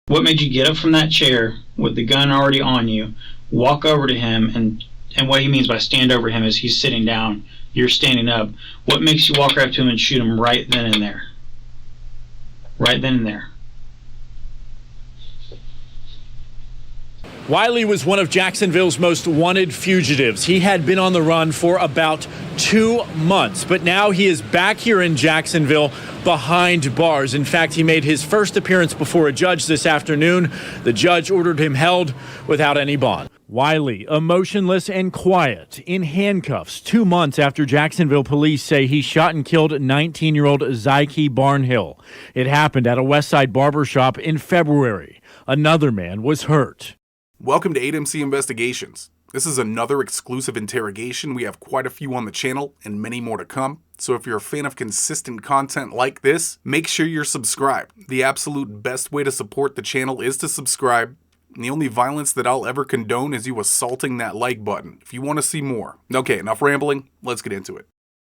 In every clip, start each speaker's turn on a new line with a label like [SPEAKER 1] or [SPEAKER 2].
[SPEAKER 1] What made you get up from that chair with the gun already on you, walk over to him, and what he means by stand over him is he's sitting down, you're standing up. What makes you walk right up to him and shoot him right then and there? Right then and there.
[SPEAKER 2] Wiley was one of Jacksonville's most wanted fugitives. He had been on the run for about 2 months, but now he is back here in Jacksonville behind bars. In fact, he made his first appearance before a judge this afternoon. The judge ordered him held without any bond. Wiley, emotionless and quiet, in handcuffs 2 months after Jacksonville police say he shot and killed 19-year-old Ziykye Barnhill. It happened at a Westside Barbershop in February. Another man was hurt.
[SPEAKER 3] Welcome to 8MC Investigations. This is another exclusive interrogation. We have quite a few on the channel and many more to come. So if you're a fan of consistent content like this, make sure you're subscribed. The absolute best way to support the channel is to subscribe. And the only violence that I'll ever condone is you assaulting that like button if you want to see more. Okay, enough rambling. Let's get into it.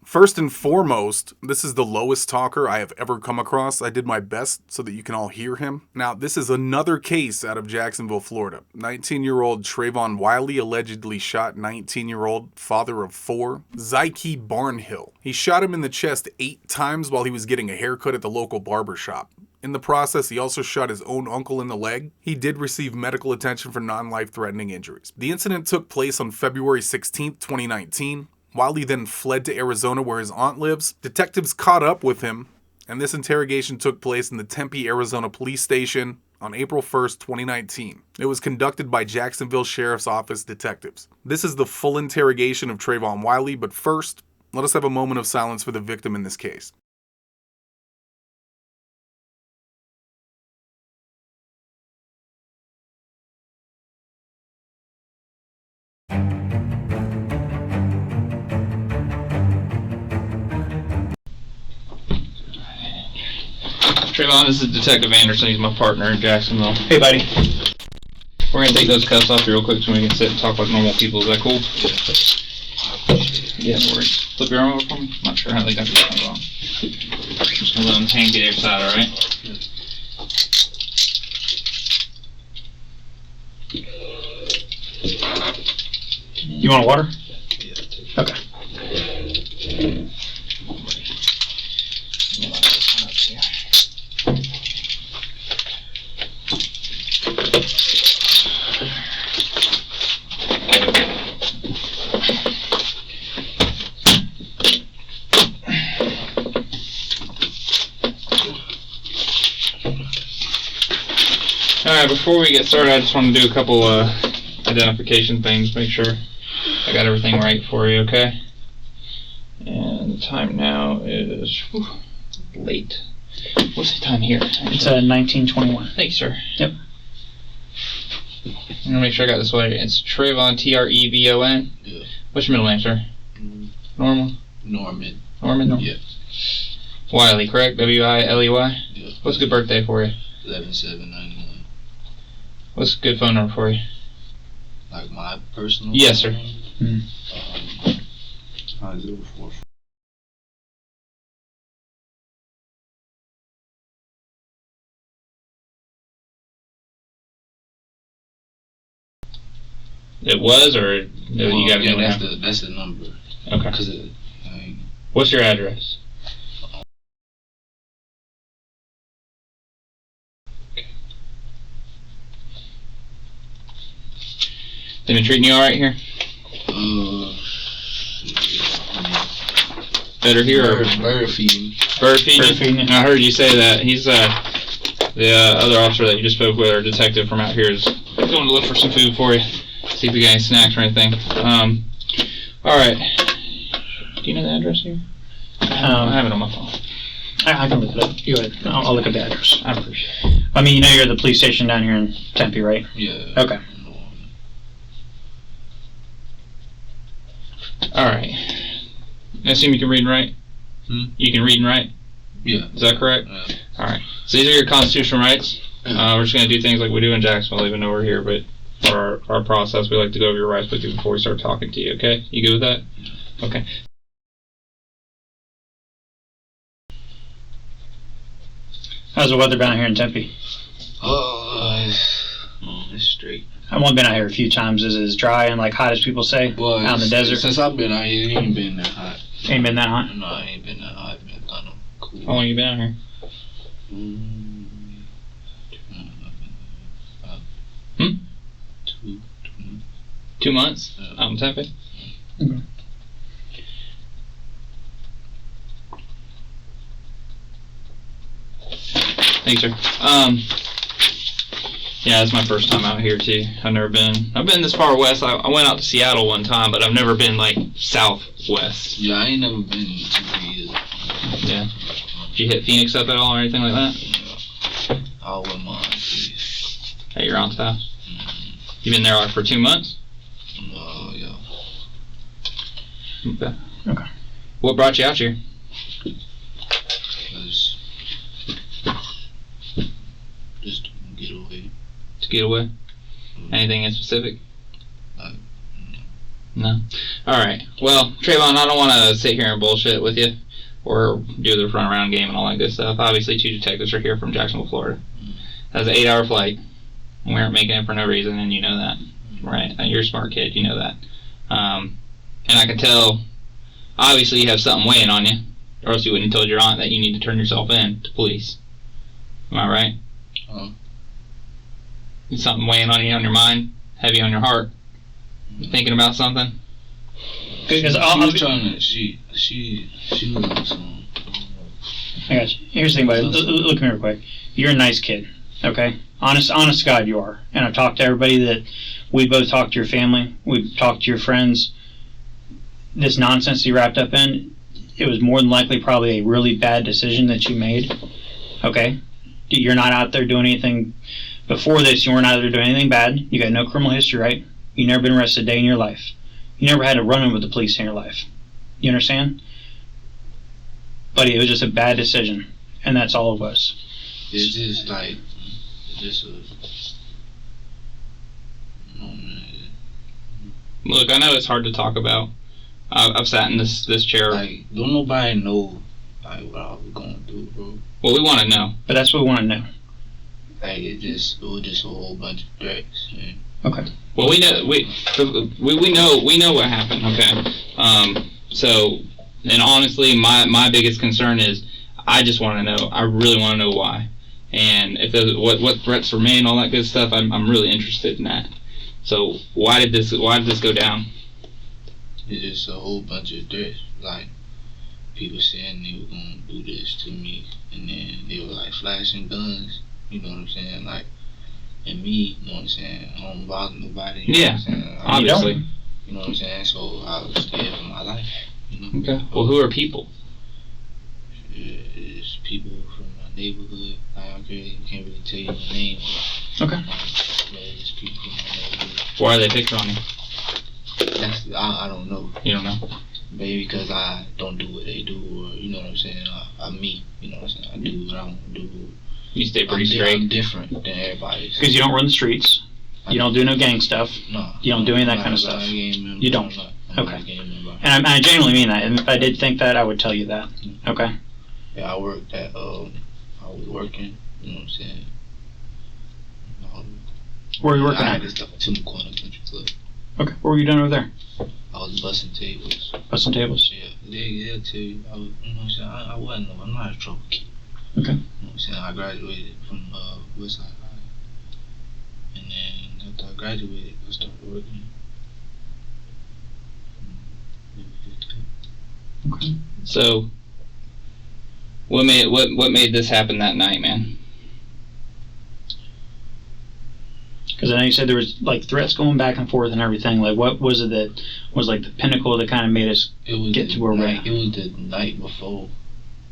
[SPEAKER 3] First and foremost, this is the lowest talker I have ever come across. I did my best so that you can all hear him. Now, this is another case out of Jacksonville, Florida. 19-year-old Trevon Wiley allegedly shot 19-year-old father of 4, Ziykye Barnhill. He shot him in the chest 8 times while he was getting a haircut at the local barbershop. In the process, he also shot his own uncle in the leg. He did receive medical attention for non-life-threatening injuries. The incident took place on February 16, 2019. Wiley then fled to Arizona where his aunt lives. Detectives caught up with him, and this interrogation took place in the Tempe AZ Police Station on April 1st, 2019. It was conducted by Jacksonville Sheriff's Office detectives. This is the full interrogation of Trevon Wiley, but first, let us have a moment of silence for the victim in this case.
[SPEAKER 4] Trevon, this is Detective Anderson. He's my partner in Jacksonville.
[SPEAKER 1] Hey, buddy.
[SPEAKER 4] We're going to take those cuffs off real quick so we can sit and talk like normal people. Is that cool? Yeah, no worries. Flip your arm over for me. I'm not sure how they got your arm on. Just going to let them hang to the other side, alright?
[SPEAKER 1] You want water? Okay.
[SPEAKER 4] Alright, before we get started, I just want to do a couple identification things, make sure I got everything right for you, okay? And the time now is late. What's the time here?
[SPEAKER 1] It's 19:21.
[SPEAKER 4] Thank you, sir.
[SPEAKER 1] Yep.
[SPEAKER 4] I'm gonna make sure I got this right. It's Trevon, Trevon.
[SPEAKER 5] Yeah.
[SPEAKER 4] What's your middle name, sir? Norman.
[SPEAKER 5] Norman.
[SPEAKER 4] Norman?
[SPEAKER 5] Yeah.
[SPEAKER 4] Wiley, correct? W-I-L-E-Y?
[SPEAKER 5] Yeah.
[SPEAKER 4] What's a good birthday for you?
[SPEAKER 5] 11/7/99.
[SPEAKER 4] What's a good phone number for you?
[SPEAKER 5] Like my personal.
[SPEAKER 4] Yes, sir.
[SPEAKER 1] Mm.
[SPEAKER 5] 904.
[SPEAKER 4] It was, or no, you got
[SPEAKER 5] yeah,
[SPEAKER 4] it?
[SPEAKER 5] that's the number.
[SPEAKER 4] Okay.
[SPEAKER 5] Cause
[SPEAKER 4] What's your address? They been treating you all right here? Better here?
[SPEAKER 5] Bird feeding.
[SPEAKER 4] Bird feeding?
[SPEAKER 1] Bird feeding.
[SPEAKER 4] I heard you say that. He's the other officer that you just spoke with, or detective from out here, is going to look for some food for you. See if we got any snacks or anything. Alright. Do you know the address here? I have it on my phone.
[SPEAKER 1] I can look it up. You go ahead. I'll look at the address.
[SPEAKER 4] I appreciate it.
[SPEAKER 1] I mean, you know you're at the police station down here in Tempe, right?
[SPEAKER 5] Yeah.
[SPEAKER 1] Okay.
[SPEAKER 4] Alright. I assume you can read and write? You can read and write?
[SPEAKER 5] Yeah.
[SPEAKER 4] Is that correct? Alright. So these are your constitutional rights. We're just going to do things like we do in Jacksonville, even though we're here, but for our process, we like to go over your rights with you before we start talking to you, okay? You good with that? Okay.
[SPEAKER 1] How's the weather down here in Tempe?
[SPEAKER 5] It's straight.
[SPEAKER 1] I've only been out here a few times. Is it as dry and like hot as people say
[SPEAKER 5] Well,
[SPEAKER 1] out in the desert?
[SPEAKER 5] Since I've been out here, it ain't been that hot.
[SPEAKER 1] Ain't been that hot?
[SPEAKER 5] No, I ain't been that hot. It's been kind of cool.
[SPEAKER 4] How long you been out here?
[SPEAKER 5] Hmm?
[SPEAKER 4] 2 months?
[SPEAKER 5] Yeah.
[SPEAKER 4] Out in Tempe?
[SPEAKER 1] Okay.
[SPEAKER 4] Thanks, sir. Yeah, it's my first time out here too. I've been this far west. I went out to Seattle one time, but I've never been like southwest.
[SPEAKER 5] Yeah, I ain't never been to Tempe either.
[SPEAKER 4] Yeah. Did you hit Phoenix up at all or anything like that?
[SPEAKER 5] Yeah. I went my auntie's.
[SPEAKER 4] At your aunt's house? You been there like for 2 months?
[SPEAKER 5] Yeah.
[SPEAKER 4] Okay.
[SPEAKER 1] Okay.
[SPEAKER 4] What brought you out here?
[SPEAKER 5] Just to get away.
[SPEAKER 4] To get away? Anything in specific?
[SPEAKER 5] No.
[SPEAKER 4] No? Alright. Well, Trevon, I don't want to sit here and bullshit with you or do the run around game and all that good stuff. Obviously, 2 detectives are here from Jacksonville, Florida. That's an 8-hour flight. We aren't making it for no reason, and you know that. Right? You're a smart kid, you know that. And I can tell, obviously, you have something weighing on you, or else you wouldn't have told your aunt that you need to turn yourself in to police. Am I right? Is something weighing on you, on your mind, heavy on your heart? You thinking about something?
[SPEAKER 1] Because
[SPEAKER 5] she was trying to. She was on some.
[SPEAKER 1] I got you. Here's the thing, buddy. Look at me real quick. You're a nice kid, okay? Honest to God, you are. And I've talked to everybody that we both talked to your family. We've talked to your friends. This nonsense you wrapped up in, it was more than likely probably a really bad decision that you made, okay? You're not out there doing anything. Before this, you weren't out there doing anything bad. You got no criminal history, right? You never been arrested a day in your life. You never had a run-in with the police in your life. You understand? Buddy, it was just a bad decision, and that's all it was.
[SPEAKER 5] It's just like,
[SPEAKER 4] Look, I know it's hard to talk about. I've sat in this chair.
[SPEAKER 5] Like, don't nobody know like what I was going through, bro.
[SPEAKER 4] Well, we want to know.
[SPEAKER 1] But that's what we want to know.
[SPEAKER 5] Like, it was just a whole bunch of threats. Man.
[SPEAKER 1] Okay.
[SPEAKER 4] Well, we know what happened. Okay. So, and honestly, my biggest concern is I just want to know. I really want to know why, and if there's what threats were made and all that good stuff. I'm really interested in that. So why did this go down?
[SPEAKER 5] It's just a whole bunch of threats. Like, people saying they were gonna do this to me, and then they were like flashing guns. You know what I'm saying? Like, and me, you know what I'm saying? I don't bother nobody. You know what I'm saying?
[SPEAKER 4] Obviously.
[SPEAKER 5] You know what I'm saying? So I was scared for my life. You know?
[SPEAKER 4] Okay. Well, who are people?
[SPEAKER 5] It's people from my neighborhood. Like, I can't really tell you the name.
[SPEAKER 1] Okay.
[SPEAKER 5] Yeah, it's people from my neighborhood.
[SPEAKER 4] Why are they picking on you?
[SPEAKER 5] I don't know.
[SPEAKER 4] You don't know?
[SPEAKER 5] Maybe because I don't do what they do, or you know what I'm saying. I'm me. You know what I'm saying. I do what I want to do.
[SPEAKER 4] You stay pretty straight.
[SPEAKER 5] I'm different than everybody.
[SPEAKER 1] Because you don't run the streets. You don't do no gang stuff.
[SPEAKER 5] No.
[SPEAKER 1] You don't do any of that kind of stuff. You don't. Okay. And I genuinely mean that. And if I did think that, I would tell you that. Okay.
[SPEAKER 5] Yeah, I worked at. I was working. You know what I'm saying.
[SPEAKER 1] Where were you working
[SPEAKER 5] I
[SPEAKER 1] at?
[SPEAKER 5] had this stuff at Timber Corner Country Club.
[SPEAKER 1] Okay. What were you doing over there?
[SPEAKER 5] I was busting tables.
[SPEAKER 1] Busting tables.
[SPEAKER 5] Yeah, they'll tell you. You know what I'm saying. I wasn't. I'm not a trouble kid.
[SPEAKER 1] Okay.
[SPEAKER 5] You know what I'm saying. I graduated from Westside High, and then after I graduated, I started working.
[SPEAKER 1] Okay.
[SPEAKER 4] So, what made this happen that night, man?
[SPEAKER 1] Because I know you said there was like threats going back and forth and everything. Like, what was it that was like the pinnacle that kind of made us get to where we're at?
[SPEAKER 5] It was the night before.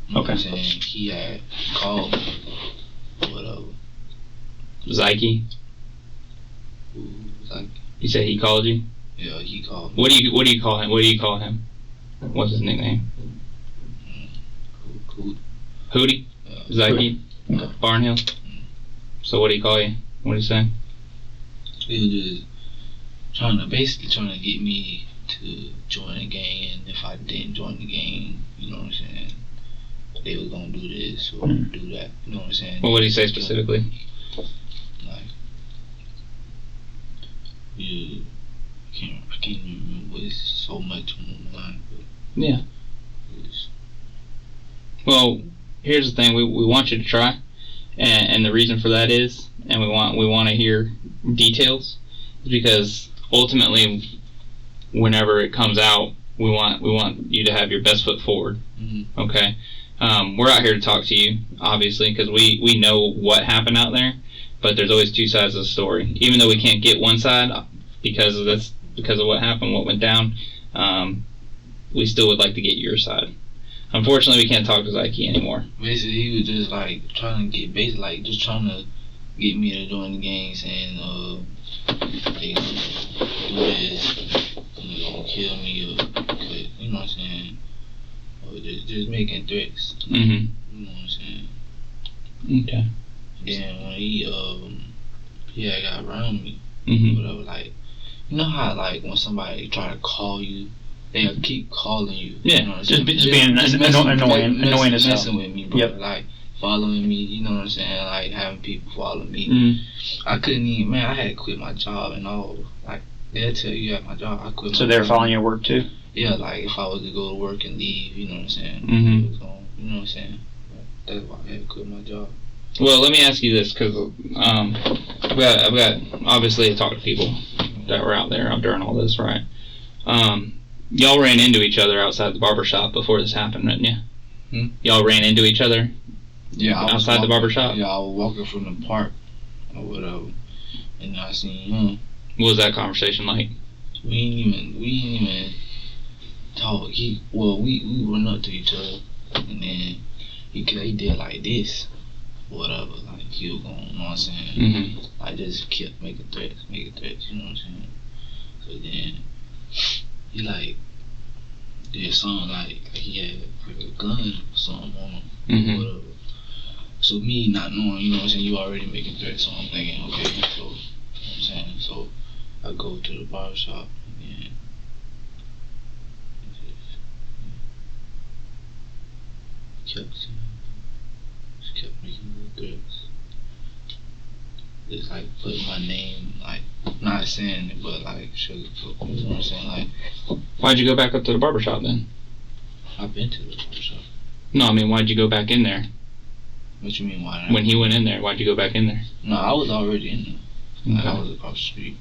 [SPEAKER 5] You know
[SPEAKER 1] Okay.
[SPEAKER 5] what I'm saying? He had called me. Whatever.
[SPEAKER 4] Ziykye?
[SPEAKER 5] Like,
[SPEAKER 4] You said he called you?
[SPEAKER 5] yeah, he called me.
[SPEAKER 4] What do you call him? What do you call him? What's his nickname? Hootie? Ziykye?
[SPEAKER 1] Okay.
[SPEAKER 4] Barnhill? So what do you call you? What do you say?
[SPEAKER 5] He was just basically trying to get me to join the gang, and if I didn't join the gang, you know what I'm saying, they were gonna do this or do that. You know what I'm saying?
[SPEAKER 4] Well, what do you say specifically?
[SPEAKER 5] Like, I can't even remember. It's so much on my mind.
[SPEAKER 4] Yeah. Well, here's the thing. We want you to try, and the reason for that is, and we want to hear details, because ultimately, whenever it comes out, we want you to have your best foot forward.
[SPEAKER 5] Mm-hmm.
[SPEAKER 4] Okay. We're out here to talk to you, obviously, because we know what happened out there, but there's always two sides of the story. Even though we can't get one side because of what happened, what went down, we still would like to get your side. Unfortunately, we can't talk to Ziykye anymore.
[SPEAKER 5] Basically, he was just like trying to get me to join the gang, saying they gonna do this, they gonna kill me, or you know what I'm saying, or just making threats.
[SPEAKER 4] Mm-hmm.
[SPEAKER 5] You know what I'm saying.
[SPEAKER 4] Okay.
[SPEAKER 5] Then when he had got around me,
[SPEAKER 4] Mm-hmm.
[SPEAKER 5] whatever, like, you know how like when somebody try to call you, they'll keep calling you.
[SPEAKER 4] Yeah.
[SPEAKER 5] You know what I'm
[SPEAKER 1] Just
[SPEAKER 5] saying?
[SPEAKER 1] being annoying as hell.
[SPEAKER 5] Messing with me, bro.
[SPEAKER 1] Yep.
[SPEAKER 5] Like following me, you know what I'm saying? Like having people follow me.
[SPEAKER 4] Mm-hmm.
[SPEAKER 5] I couldn't even, man. I had to quit my job and all. Like they'll tell you at my job, I quit.
[SPEAKER 1] So
[SPEAKER 5] my
[SPEAKER 1] they're
[SPEAKER 5] job.
[SPEAKER 1] following your work too?
[SPEAKER 5] Yeah, like if I was to go to work and leave, you know what I'm saying?
[SPEAKER 4] Mm-hmm.
[SPEAKER 5] It was gonna, you know what I'm saying? That's why I had to quit my job.
[SPEAKER 4] Well, let me ask you this, because I've got obviously I talked to people that were out there during all this, right? Y'all ran into each other outside the barbershop before this happened, didn't you? Y'all ran into each other.
[SPEAKER 5] Yeah,
[SPEAKER 4] outside the barbershop.
[SPEAKER 5] Yeah, I was walking from the park or whatever, and I seen him.
[SPEAKER 4] What was that conversation like?
[SPEAKER 5] We ain't even talk. We run up to each other, and then he did like this, whatever. Like he was going, you know what I'm saying?
[SPEAKER 4] Mm-hmm.
[SPEAKER 5] I just kept making threats, you know what I'm saying? So then he like did something like he had like a gun or something on him,
[SPEAKER 4] Mm-hmm.
[SPEAKER 5] whatever. So me not knowing, you know what I'm saying, you already making threats, so I'm thinking, okay, so, you know what I'm saying, so I go to the barbershop and just kept making more threats. Just like putting my name, like not saying it, but like sugarcoat, you know what I'm saying? Like,
[SPEAKER 4] Why'd you go back up to the barbershop then?
[SPEAKER 5] I've been to the barbershop.
[SPEAKER 4] No, I mean, why'd you go back in there?
[SPEAKER 5] What you mean, why?
[SPEAKER 4] When he went in there, why'd you go back in there?
[SPEAKER 5] No, I was already in there. Like,
[SPEAKER 4] Okay.
[SPEAKER 5] I was across the street.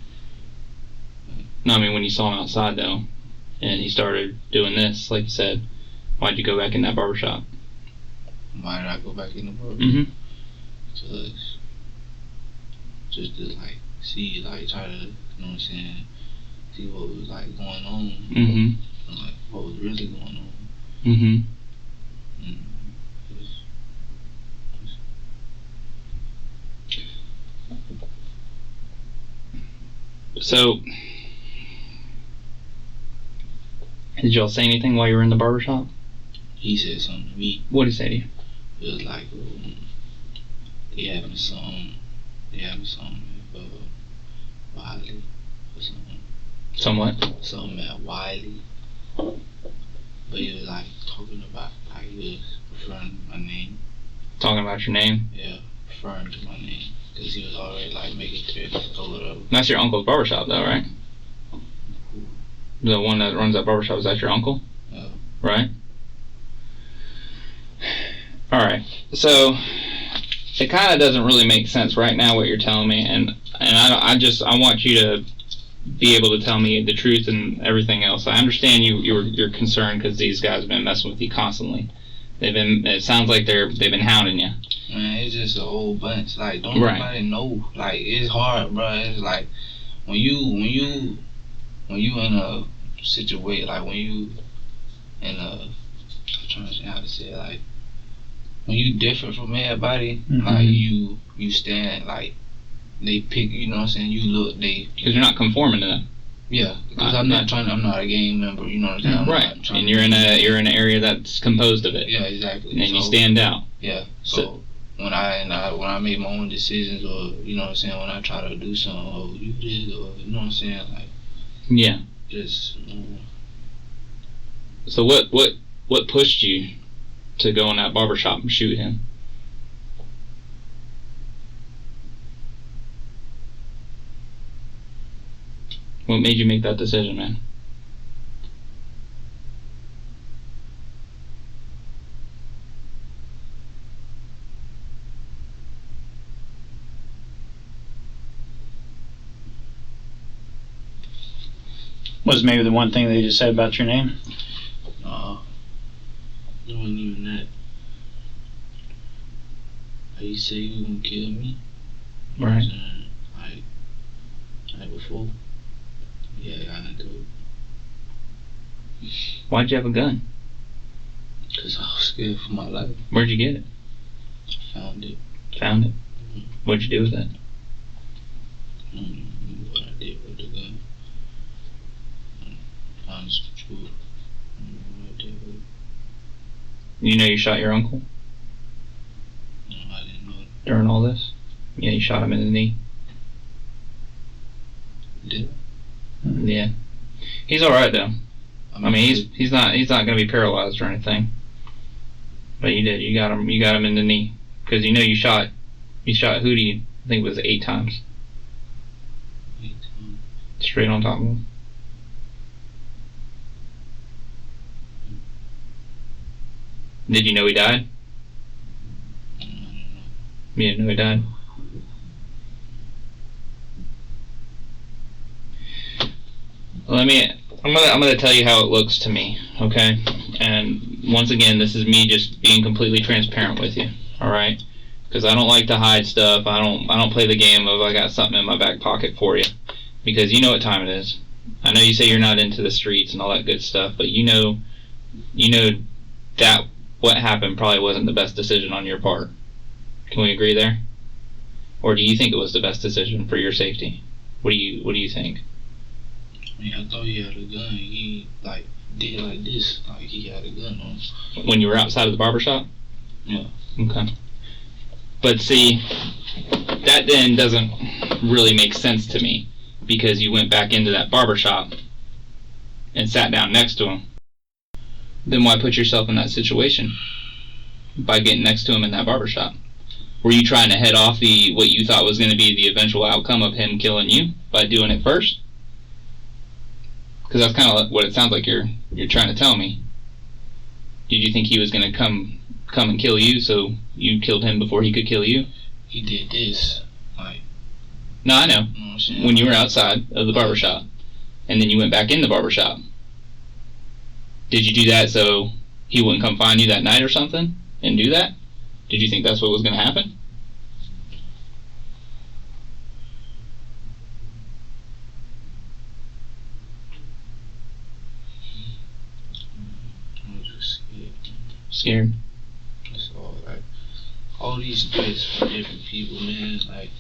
[SPEAKER 4] No, I mean, when you saw him outside, though, and he started doing this, like you said, why'd you go back in that barbershop?
[SPEAKER 5] Why did I go back in the barbershop?
[SPEAKER 4] Mm-hmm.
[SPEAKER 5] Because just to like see, like try to, you know what I'm saying, see what was like going on,
[SPEAKER 4] Mm-hmm.
[SPEAKER 5] and, like what was really going on.
[SPEAKER 4] Mm-hmm.
[SPEAKER 5] And
[SPEAKER 4] So, did y'all say anything while you were in the barbershop?
[SPEAKER 5] he said something to me.
[SPEAKER 4] What did he say to you?
[SPEAKER 5] It was like they having something with Wiley or something. Something at Wiley. But he was like talking about, like he was referring to my name.
[SPEAKER 4] Talking about your name?
[SPEAKER 5] Yeah, referring to my name. Because he was already like making threats or whatever.
[SPEAKER 4] That's your uncle's barbershop, though, right? The one that runs that barbershop, is that your uncle?
[SPEAKER 5] Yeah.
[SPEAKER 4] Right? Alright, so it kind of doesn't really make sense right now what you're telling me, and I want you to be able to tell me the truth and everything else. I understand you're concerned because these guys have been messing with you constantly. It sounds like they've been hounding you.
[SPEAKER 5] Man, it's just a whole bunch. Like, don't
[SPEAKER 4] Right.
[SPEAKER 5] nobody know. Like, it's hard, bro. It's like when you in a situation, like when you in a, I'm trying to say how to say it, like when you different from everybody,
[SPEAKER 1] Mm-hmm.
[SPEAKER 5] like you stand, like they pick, you know what I'm saying? You look,
[SPEAKER 4] Because you're not conforming to them.
[SPEAKER 5] yeah. Because I'm not a gang member, you know what I'm saying? I'm
[SPEAKER 4] Right.
[SPEAKER 5] not trying
[SPEAKER 4] And
[SPEAKER 5] to
[SPEAKER 4] you're in
[SPEAKER 5] be-
[SPEAKER 4] an area that's composed of it.
[SPEAKER 5] Yeah, exactly.
[SPEAKER 4] And you
[SPEAKER 5] So,
[SPEAKER 4] stand out.
[SPEAKER 5] Yeah.
[SPEAKER 4] So-
[SPEAKER 5] So when I make my own decisions, or you know what I'm saying, when I try to do something, or you did, or you know what I'm saying, like
[SPEAKER 4] Yeah.
[SPEAKER 5] just
[SPEAKER 4] So what pushed you to go in that barbershop and shoot him? What made you make that decision, man?
[SPEAKER 1] Was maybe the one thing they just said about your name?
[SPEAKER 5] No, it wasn't even that. Like, you say you were gonna kill me?
[SPEAKER 4] Right.
[SPEAKER 5] Like before? Yeah, I do.
[SPEAKER 4] Why'd you have a gun?
[SPEAKER 5] Cause I was scared for my life.
[SPEAKER 4] Where'd you get it?
[SPEAKER 5] Found it.
[SPEAKER 4] Found it?
[SPEAKER 5] Mm-hmm.
[SPEAKER 4] What'd you do with it?
[SPEAKER 5] I don't even remember what I did with the gun. Honest truth. I don't know what I did with it.
[SPEAKER 4] You know you shot your uncle
[SPEAKER 5] No, I didn't know it.
[SPEAKER 4] during all this? Yeah, you shot him in the knee.
[SPEAKER 5] Did
[SPEAKER 4] Yeah. He's alright though. I mean, he's not gonna be paralyzed or anything. But you did. You got him in the knee because you know you shot Hootie. I think it was 8 times.
[SPEAKER 5] 8 times.
[SPEAKER 4] Straight on top of him. Did you know he died?
[SPEAKER 5] I don't know.
[SPEAKER 4] You didn't know he died. I'm gonna tell you how it looks to me, okay? And once again, this is me just being completely transparent with you, all right? Because I don't like to hide stuff. I don't play the game of I got something in my back pocket for you, because you know what time it is. I know you say you're not into the streets and all that good stuff, but you know that what happened probably wasn't the best decision on your part. Can we agree there? Or do you think it was the best decision for your safety? What do you think?
[SPEAKER 5] I mean, I thought he had a gun. He did like this, like he had a gun on.
[SPEAKER 4] When you were outside of the barbershop?
[SPEAKER 5] Yeah.
[SPEAKER 4] Okay. But see, that then doesn't really make sense to me, because you went back into that barbershop and sat down next to him. Then why put yourself in that situation by getting next to him in that barbershop? Were you trying to head off what you thought was going to be the eventual outcome of him killing you by doing it first? Because that's kind of what it sounds like you're trying to tell me. Did you think he was going to come and kill you, so you killed him before he could kill you?
[SPEAKER 5] He did this, like.
[SPEAKER 4] No, I know.
[SPEAKER 5] You know what I'm saying?
[SPEAKER 4] When you were outside of the barbershop, and then you went back in the barbershop. Did you do that so he wouldn't come find you that night or something and do that? Did you think that's what was going to happen?
[SPEAKER 5] I was just scared.
[SPEAKER 4] Scared?
[SPEAKER 5] That's all. Like, all these threats from different people, man. Like,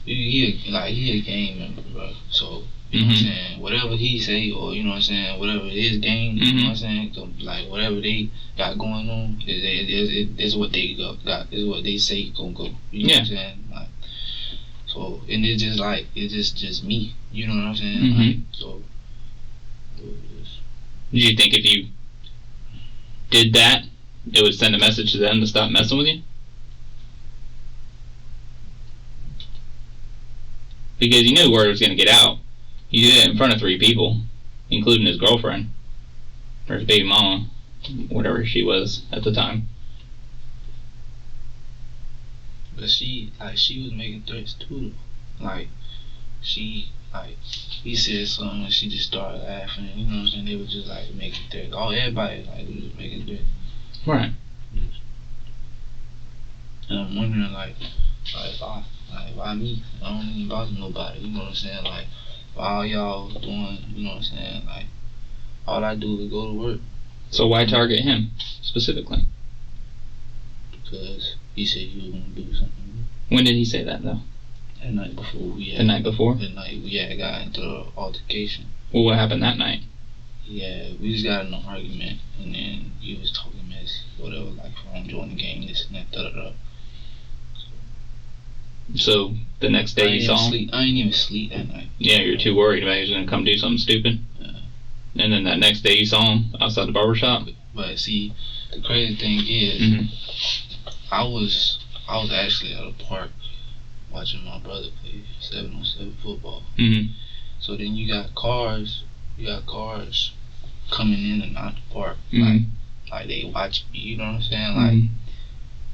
[SPEAKER 5] he a game member, bro. So. You know what I'm saying? Whatever he say, or you know what I'm saying, whatever his game, you know what I'm saying, so, like whatever they got going on, is what they got, is what they say gonna go. You know what I'm saying? Like, so, and it's just like it's just me. You know what I'm saying? Like, so.
[SPEAKER 4] Do you think if you did that, it would send a message to them to stop messing with you? Because you knew word was gonna get out. You did it in front of 3 people, including his girlfriend, or his baby mama, whatever she was at the time.
[SPEAKER 5] But she was making threats too. Like, he said something and she just started laughing. You know what I'm saying? They were just like making threats. Oh, everybody was just making threats.
[SPEAKER 4] Right.
[SPEAKER 5] And I'm wondering why me? I don't even bother nobody. You know what I'm saying? Like. All y'all doing, you know what I'm saying, like, all I do is go to work.
[SPEAKER 4] So why target him, specifically?
[SPEAKER 5] Because he said he was going to do something.
[SPEAKER 4] When did he say that, though?
[SPEAKER 5] The night before.
[SPEAKER 4] The night before?
[SPEAKER 5] The night we had got into an altercation.
[SPEAKER 4] Well, what happened that night?
[SPEAKER 5] Yeah, we just got in an argument, and then he was talking mess, whatever, like, I'm joining the game, this and that, da-da-da.
[SPEAKER 4] So the next day you saw him?
[SPEAKER 5] I ain't even sleep that night.
[SPEAKER 4] Yeah, you're too worried about he was going to come do something stupid?
[SPEAKER 5] Yeah.
[SPEAKER 4] And then that next day you saw him outside the barbershop?
[SPEAKER 5] But see, the crazy thing is, I was actually at a park watching my brother play 7-on-7 football. So then you got cars coming in and out the park.
[SPEAKER 4] Mhm.
[SPEAKER 5] Like they watch me, you know what I'm saying? Like,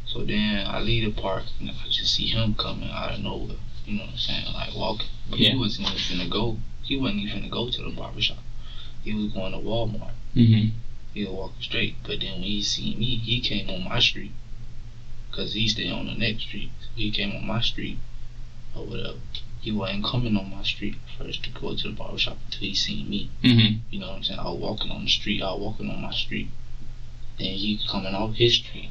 [SPEAKER 5] so then I leave the park and I just see him coming out of nowhere, you know what I'm saying? Like walking. But
[SPEAKER 4] Yeah.
[SPEAKER 5] he wasn't even finna go to the barbershop. He was going to Walmart.
[SPEAKER 4] Mhm.
[SPEAKER 5] He was walking straight. But then when he seen me, he came on my street. Cause he stayed on the next street. So he came on my street or whatever. He wasn't coming on my street first to go to the barbershop until he seen me.
[SPEAKER 4] Mhm.
[SPEAKER 5] You know what I'm saying? I was walking on the street. I was walking on my street. Then he coming off his street.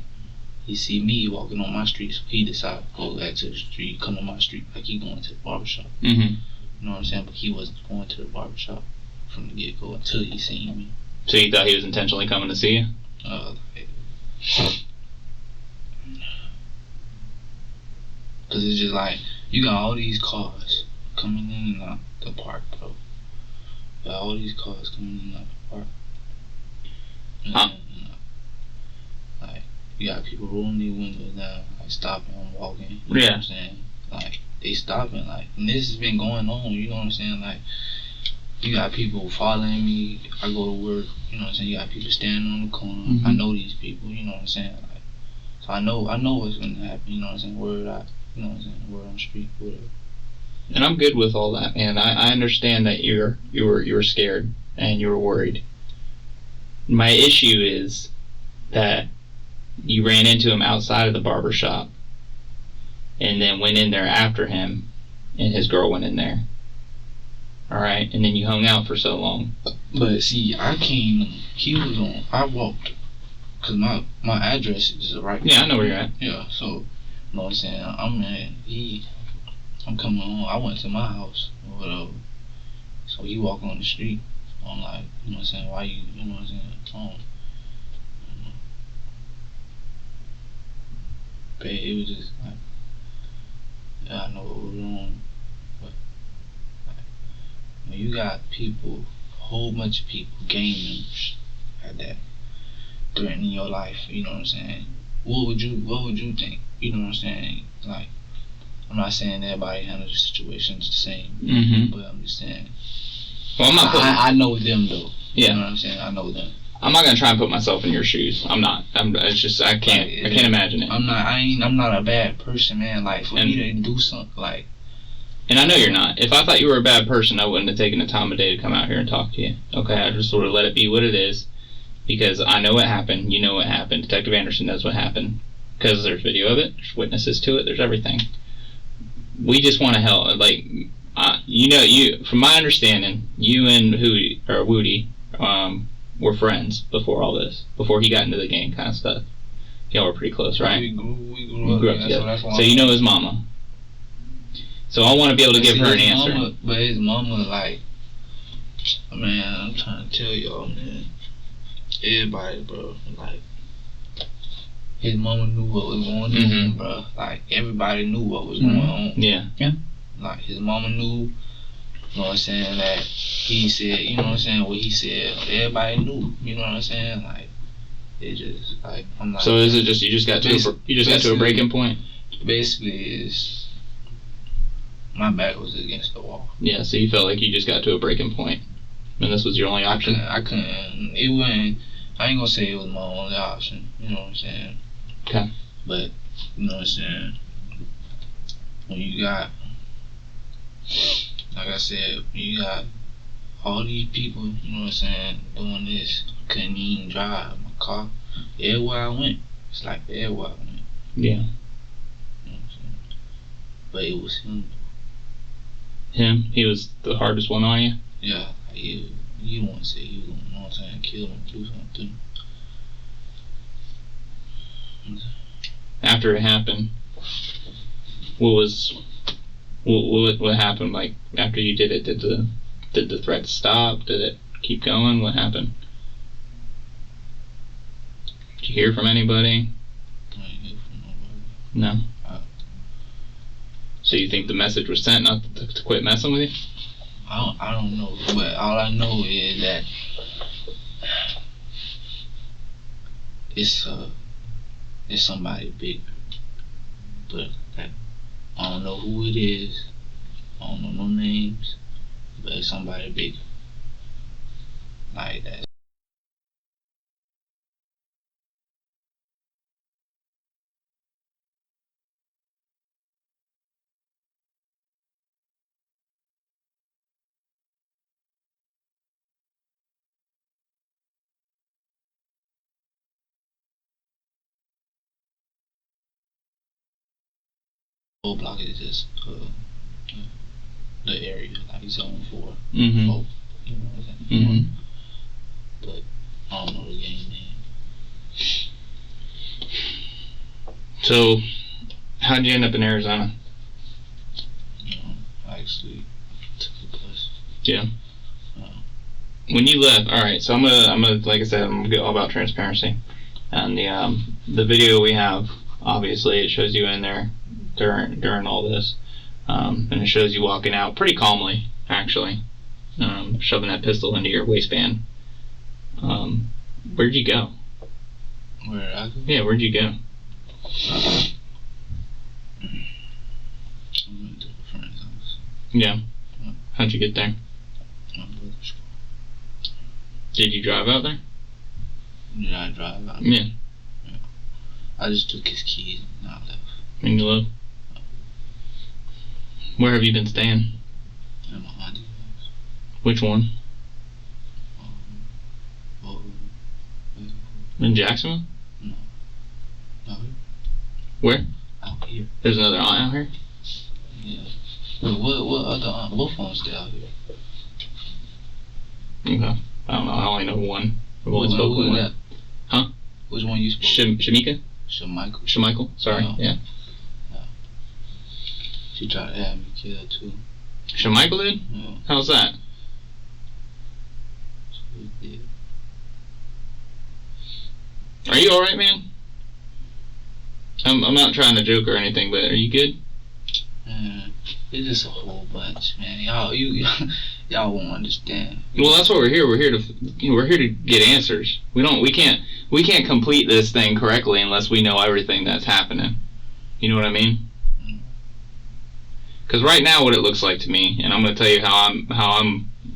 [SPEAKER 5] He see me walking on my street, so he decided to go back to the street, come to my street, like he going to the barbershop.
[SPEAKER 4] Mhm.
[SPEAKER 5] You know what I'm saying? But he wasn't going to the barbershop from the get-go until he seen me.
[SPEAKER 4] So you thought he was intentionally coming to see you?
[SPEAKER 5] Cause it's just like, you got all these cars coming in and out the park, bro. You got all these cars coming in and out the park. And
[SPEAKER 4] Huh.
[SPEAKER 5] then, like, you got people rolling their windows down, like stopping and walking. You know what I'm saying? Like, they stopping, like, and this has been going on, you know what I'm saying? Like, you got people following me, I go to work, you know what I'm saying? You got people standing on the corner. I know these people, you know what I'm saying? Like, so I know what's gonna happen, you know what I'm saying? Word out, you know what I'm saying? Word on the street, whatever.
[SPEAKER 4] And I'm good with all that, man. I understand that you were scared and you were worried. My issue is that you ran into him outside of the barbershop and then went in there after him and his girl went in there. Alright? And then you hung out for so long.
[SPEAKER 5] But see, I walked, cause my address is right.
[SPEAKER 4] Yeah, I know where you're at.
[SPEAKER 5] Yeah, so, you know what I'm saying? I'm coming home, I went to my house, or whatever. So he walk on the street. I'm like, you know what I'm saying? Why you know what I'm saying? But it was just like, yeah, I know what was wrong. But like, when you got people, a whole bunch of people, gang members, like that, threatening your life, you know what I'm saying? What would you think? You know what I'm saying? Like, I'm not saying everybody handles the situations the same, but I'm just saying.
[SPEAKER 4] Well,
[SPEAKER 5] I know them though.
[SPEAKER 4] Yeah.
[SPEAKER 5] You know what I'm saying? I know them.
[SPEAKER 4] I'm not gonna try and put myself in your shoes. I'm not. It's just I can't imagine it.
[SPEAKER 5] I'm not a bad person, man. Like for me to do something like.
[SPEAKER 4] And I know you're not. If I thought you were a bad person, I wouldn't have taken the time of day to come out here and talk to you. Okay, I just sort of let it be what it is, because I know what happened. You know what happened. Detective Anderson knows what happened, because there's video of it. There's witnesses to it. There's everything. We just want to help. Like, from my understanding, you and Hootie, were friends before all this, before he got into the gang kind of stuff. Y'all were pretty close, right?
[SPEAKER 5] We grew up together.
[SPEAKER 4] So you know his mama. So I want to be able to give her an answer.
[SPEAKER 5] But his mama, like, man, I'm trying to tell y'all, man. Everybody, bro, like, his mama knew what was going on, bro. Like, everybody knew what was going on.
[SPEAKER 4] Yeah.
[SPEAKER 5] Like, his mama knew, you know what I'm saying, that he said, you know what I'm saying, what he said. Everybody knew, you know what I'm saying? Like, it just, like, I'm not.
[SPEAKER 4] So is it just, you just got to a breaking point?
[SPEAKER 5] Basically, is my back was against the wall.
[SPEAKER 4] Yeah, so you felt like you just got to a breaking point, and this was your only option?
[SPEAKER 5] I couldn't, it wasn't, I ain't gonna say it was my only option, you know what I'm saying?
[SPEAKER 4] Okay.
[SPEAKER 5] But, you know what I'm saying, when you got, like I said, when you got all these people, you know what I'm saying, doing this, I couldn't even drive my car. Everywhere I went, it's like everywhere I went.
[SPEAKER 4] Yeah.
[SPEAKER 5] You know what I'm saying? But it was him.
[SPEAKER 4] Him? He was the hardest one on you?
[SPEAKER 5] Yeah, you don't want to say he was going to, you know what I'm saying, kill him, do something.
[SPEAKER 4] After it happened, what happened? Like, after you did it, did the threat stop? Did it keep going? What happened? Did you hear from anybody?
[SPEAKER 5] I ain't hear from nobody.
[SPEAKER 4] No. So you think the message was sent not to quit messing with you?
[SPEAKER 5] I don't know, but all I know is that it's somebody big, but I don't know who it is. I don't know no names, but it's somebody big. Like that. Whole block is just the area, like zone 4.
[SPEAKER 4] Mm-hmm.
[SPEAKER 5] 4, you know what I'm saying?
[SPEAKER 4] Mm-hmm.
[SPEAKER 5] But I don't know the game name.
[SPEAKER 4] So, how'd you end up in Arizona?
[SPEAKER 5] You know, I actually took the bus.
[SPEAKER 4] Yeah. When you left, all right. So I'm gonna, like I said, I'm gonna get all about transparency. And the video we have, obviously, it shows you in there during all this, and it shows you walking out pretty calmly, actually, shoving that pistol into your waistband. Where'd you go?
[SPEAKER 5] Where I go?
[SPEAKER 4] Yeah, where'd you go?
[SPEAKER 5] I went to a friend's house.
[SPEAKER 4] Yeah. How'd you get there?
[SPEAKER 5] My brother's car.
[SPEAKER 4] Did you drive out there?
[SPEAKER 5] Did I drive out?
[SPEAKER 4] Yeah.
[SPEAKER 5] I just took his keys and I left.
[SPEAKER 4] And you left? Where have you been staying?
[SPEAKER 5] At my auntie's house.
[SPEAKER 4] Which one? In Jacksonville?
[SPEAKER 5] No. Out here.
[SPEAKER 4] Where?
[SPEAKER 5] Out here.
[SPEAKER 4] There's another aunt out here?
[SPEAKER 5] Yeah. What other aunt? Both of them stay out here.
[SPEAKER 4] Okay. I don't know. I only know one. I've only
[SPEAKER 5] Who
[SPEAKER 4] spoken
[SPEAKER 5] was
[SPEAKER 4] one.
[SPEAKER 5] that?
[SPEAKER 4] Huh?
[SPEAKER 5] Which one you spoke?
[SPEAKER 4] Shamika?
[SPEAKER 5] Shamichael.
[SPEAKER 4] Shamichael? Sorry.
[SPEAKER 5] Yeah.
[SPEAKER 4] Yeah.
[SPEAKER 5] She tried to have me killed too.
[SPEAKER 4] Shamichael did?
[SPEAKER 5] Yeah.
[SPEAKER 4] How's that?
[SPEAKER 5] She did.
[SPEAKER 4] Are you alright, man? I'm not trying to joke or anything, but are you good?
[SPEAKER 5] Man, it's just a whole bunch, man. Y'all won't understand.
[SPEAKER 4] Well, that's what we're here. We're here to get answers. We can't complete this thing correctly unless we know everything that's happening. You know what I mean? Because right now, what it looks like to me, and I'm going to tell you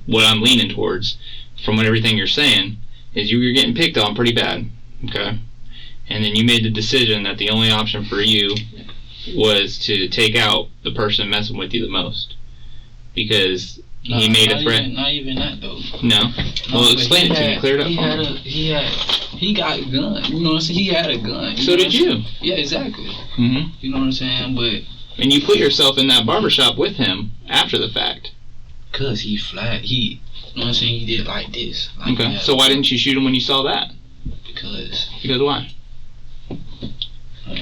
[SPEAKER 4] what I'm leaning towards from everything you're saying, is you're getting picked on pretty bad, okay? And then you made the decision that the only option for you was to take out the person messing with you the most, because he made a threat.
[SPEAKER 5] Not even that though.
[SPEAKER 4] No. Well, explain it to me. Clear it up for me.
[SPEAKER 5] He got a gun. You know what I'm saying? He had a gun.
[SPEAKER 4] So did you?
[SPEAKER 5] Yeah, exactly.
[SPEAKER 4] Mm-hmm.
[SPEAKER 5] You know what I'm saying? But
[SPEAKER 4] and you put yourself in that barbershop with him after the fact.
[SPEAKER 5] Cause he flat. You know what I'm saying? He did like this. Like
[SPEAKER 4] Okay. So why didn't you shoot him when you saw that?
[SPEAKER 5] Because
[SPEAKER 4] why?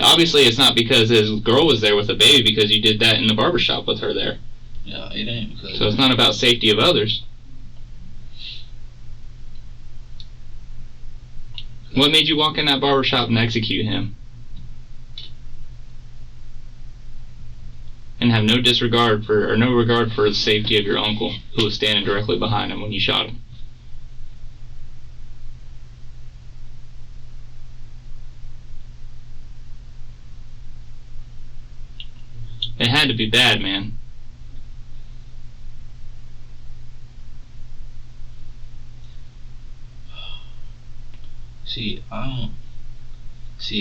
[SPEAKER 4] Obviously, it's not because his girl was there with a baby, because you did that in the barbershop with her there.
[SPEAKER 5] Yeah, it ain't because.
[SPEAKER 4] So it's not about safety of others. What made you walk in that barbershop and execute him? And have no regard for the safety of your uncle, who was standing directly behind him when you shot him. It had to be bad, man.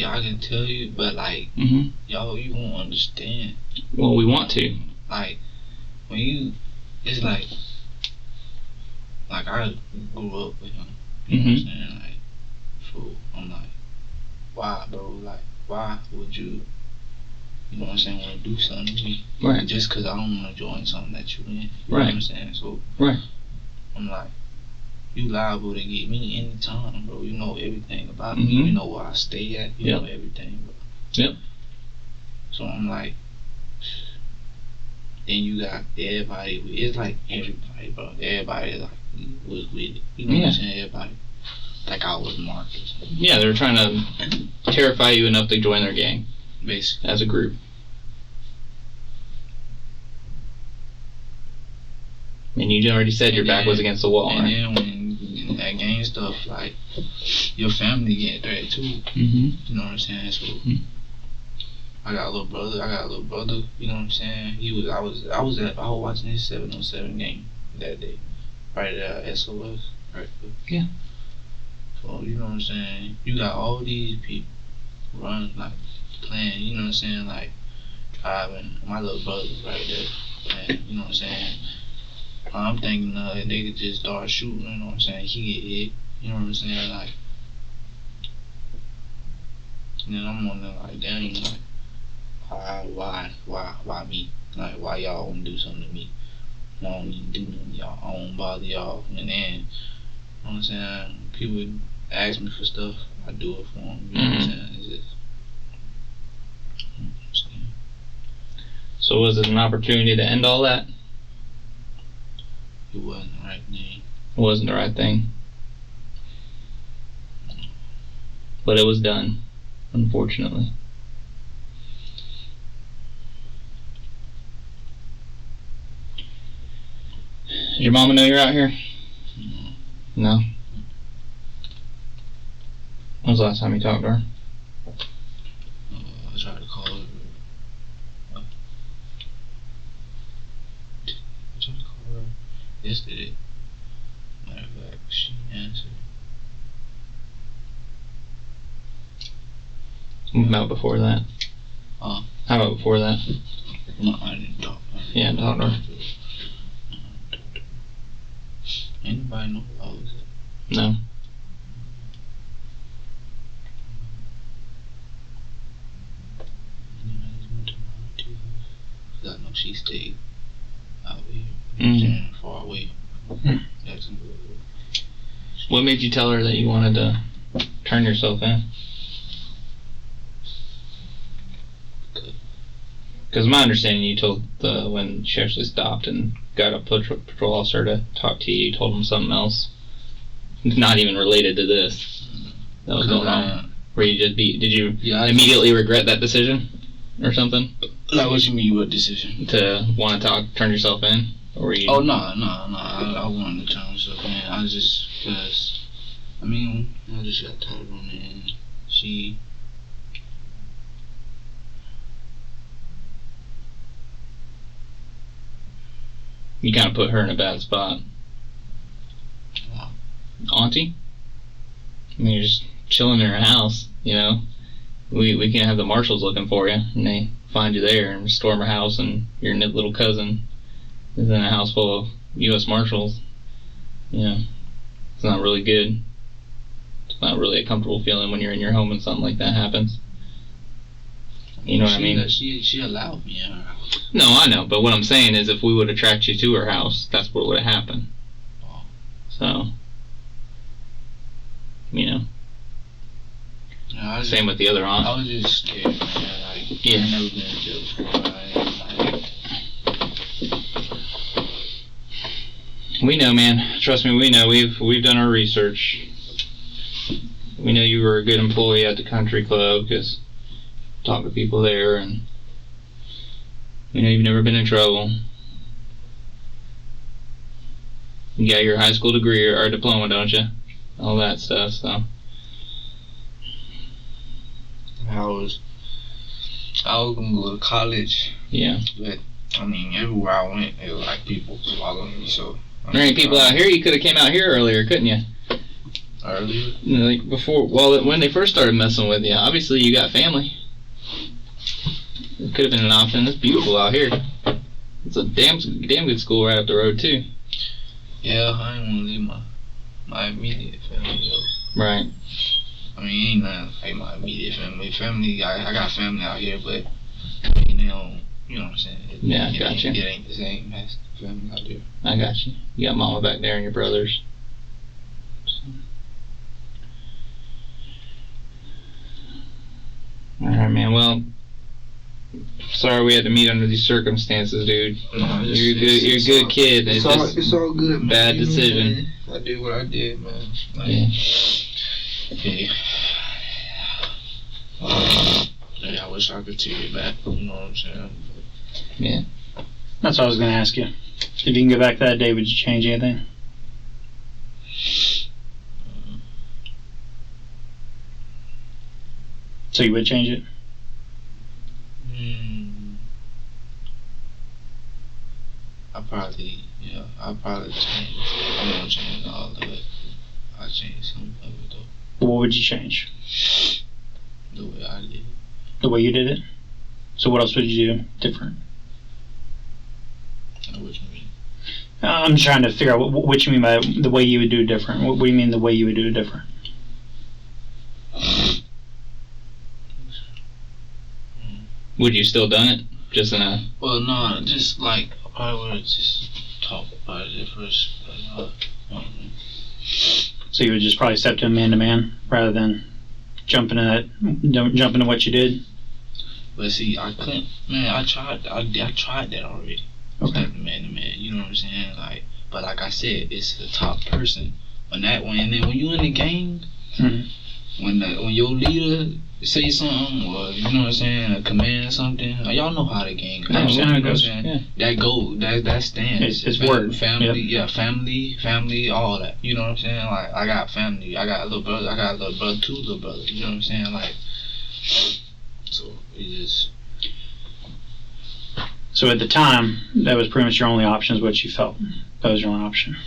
[SPEAKER 5] I can tell you, but like, y'all, you won't understand.
[SPEAKER 4] Well, we want to.
[SPEAKER 5] Like, it's like I grew up with him. You know what I'm saying? Like, so I'm like, why, bro? Like, why would you know what I'm saying, want to do something to me?
[SPEAKER 4] Right.
[SPEAKER 5] Just because I don't want to join something that you in. You know
[SPEAKER 4] right.
[SPEAKER 5] what I'm saying? So,
[SPEAKER 4] right.
[SPEAKER 5] I'm like, you liable to get me anytime, bro. You know everything about me. You know where I stay at. You know everything, bro.
[SPEAKER 4] Yep.
[SPEAKER 5] So I'm like, then you got everybody. It's like everybody, bro. Everybody like was with it. You know what I'm saying? Everybody. Like I was marked or something.
[SPEAKER 4] Yeah, they were trying to terrify you enough to join their gang.
[SPEAKER 5] Basically.
[SPEAKER 4] As a group. And you already said your back was against the wall,
[SPEAKER 5] and
[SPEAKER 4] right?
[SPEAKER 5] And then when that gang stuff, like, your family get threatened too.
[SPEAKER 4] You
[SPEAKER 5] know what I'm saying? So, I got a little brother, you know what I'm saying? I was watching his 7-on-7 game. that day. Right at SOS. Right.
[SPEAKER 4] Yeah.
[SPEAKER 5] So you know what I'm saying? You got all these people running, like playing. You know what I'm saying? Like driving. My little brother's right there. Playing, you know what I'm saying? I'm thinking they could just start shooting. You know what I'm saying? He get hit. You know what I'm saying? Like. And then I'm on there like, damn, like, why me? Like, why y'all wanna do something to me? I don't even do nothing to y'all. I don't bother y'all. And then, you know what I'm saying? People ask me for stuff, I do it for them. You know what I'm saying? It's just, you know what I'm saying?
[SPEAKER 4] So was it an opportunity to end all that?
[SPEAKER 5] It wasn't the right thing.
[SPEAKER 4] It wasn't the right thing. But it was done, unfortunately. Does your mama know you're out here? No? When was the last time you talked to her?
[SPEAKER 5] I tried to call her. I tried to call her yesterday. Matter of fact, she answered.
[SPEAKER 4] How about before that?
[SPEAKER 5] Huh?
[SPEAKER 4] How about before that?
[SPEAKER 5] No, I didn't talk to her.
[SPEAKER 4] Yeah, talk to her.
[SPEAKER 5] Anybody know who I was at?
[SPEAKER 4] No.
[SPEAKER 5] And then I just went to my auntie house. 'Cause I know she stayed out here.
[SPEAKER 4] Mm.
[SPEAKER 5] Far away. Jacksonville.
[SPEAKER 4] What made you tell her that you wanted to turn yourself in? Because my understanding, you told when she actually stopped and got a patrol officer to talk to you, you told him something else, not even related to this, that was going on. Where you just did you immediately regret that decision, or something?
[SPEAKER 5] Like, what you mean, what decision?
[SPEAKER 4] To want to turn yourself in, or were you?
[SPEAKER 5] Oh no! I wanted to turn myself in. I was just because, I mean, I just got tired of her, and she.
[SPEAKER 4] You kind of put her in a bad spot.
[SPEAKER 5] Wow.
[SPEAKER 4] Auntie? I mean, you're just chilling in her house, you know? We can have the marshals looking for you, and they find you there and storm her house, and your little cousin is in a house full of U.S. Marshals. You know, it's not really good. It's not really a comfortable feeling when you're in your home and something like that happens. You know what I mean?
[SPEAKER 5] She allowed me in her house.
[SPEAKER 4] No, I know, but what I'm saying is if we would attract you to her house, that's what would have happened.
[SPEAKER 5] Oh.
[SPEAKER 4] So, you know.
[SPEAKER 5] Yeah,
[SPEAKER 4] Same with the other aunt.
[SPEAKER 5] I was just scared, man. Like,
[SPEAKER 4] Yeah.
[SPEAKER 5] I've never been in jail before.
[SPEAKER 4] We know, man. Trust me, we know. We've done our research. We know you were a good employee at the country club because talk to people there, and we know you've never been in trouble. You got your high school degree or diploma, don't you? All that stuff. So
[SPEAKER 5] I was gonna go to college.
[SPEAKER 4] yeah.
[SPEAKER 5] But I mean, everywhere I went, it was like people following me. So
[SPEAKER 4] There ain't people out here. You could have came out here earlier, couldn't you?
[SPEAKER 5] Earlier?
[SPEAKER 4] You know, like before, well, when they first started messing with you, obviously you got family. It could have been an option. It's beautiful out here. It's a damn good school right up the road too.
[SPEAKER 5] Yeah, I didn't want to leave my immediate family though.
[SPEAKER 4] Right.
[SPEAKER 5] I mean, ain't nothing like my immediate family. I got family out here, but I mean, they don't. You know what I'm saying?
[SPEAKER 4] Yeah, gotcha.
[SPEAKER 5] It ain't the same as family out there.
[SPEAKER 4] I got you. You got mama back there and your brothers. Alright, man. Well, sorry we had to meet under these circumstances, dude.
[SPEAKER 5] No,
[SPEAKER 4] You're a good kid.
[SPEAKER 5] It's all good, man.
[SPEAKER 4] Bad
[SPEAKER 5] You know,
[SPEAKER 4] decision.
[SPEAKER 5] man, I did what I did, man. Like,
[SPEAKER 4] Yeah.
[SPEAKER 5] yeah, I wish I could take it back. You know what I'm saying?
[SPEAKER 4] Yeah.
[SPEAKER 1] That's what I was going to ask you. If you can go back that day, would you change anything? So you would change it?
[SPEAKER 5] I probably change. I won't change all of it. I'll change some of it though.
[SPEAKER 1] What would you change?
[SPEAKER 5] The way I did it.
[SPEAKER 1] The way you did it? So what else would you do different?
[SPEAKER 5] What you mean?
[SPEAKER 1] I'm trying to figure out what you mean by the way you would do it different. What do you mean the way you would do it different?
[SPEAKER 4] Would you still done it? Just in a...
[SPEAKER 5] Well, no, just like, I probably would just talk about it at first.
[SPEAKER 1] So you would just probably step to him man to man rather than jump into what you did?
[SPEAKER 5] But see, I couldn't, man, I tried that already.
[SPEAKER 1] Okay.
[SPEAKER 5] Step to man, you know what I'm saying? Like, but like I said, it's the top person. And then when you in the gang, when your leader say something, or you know what I'm saying, a command or something, y'all know how the gang goes.
[SPEAKER 1] I understand how it goes.
[SPEAKER 5] Yeah. That stands.
[SPEAKER 1] It's word.
[SPEAKER 5] Family,
[SPEAKER 1] Yep.
[SPEAKER 5] family, all that. You know what I'm saying? Like, I got family. I got a little brother. I got a little brother, 2 little brothers. You know what I'm saying? Like, so it just.
[SPEAKER 1] So at the time, that was pretty much your only option, is what you felt. That was your only option.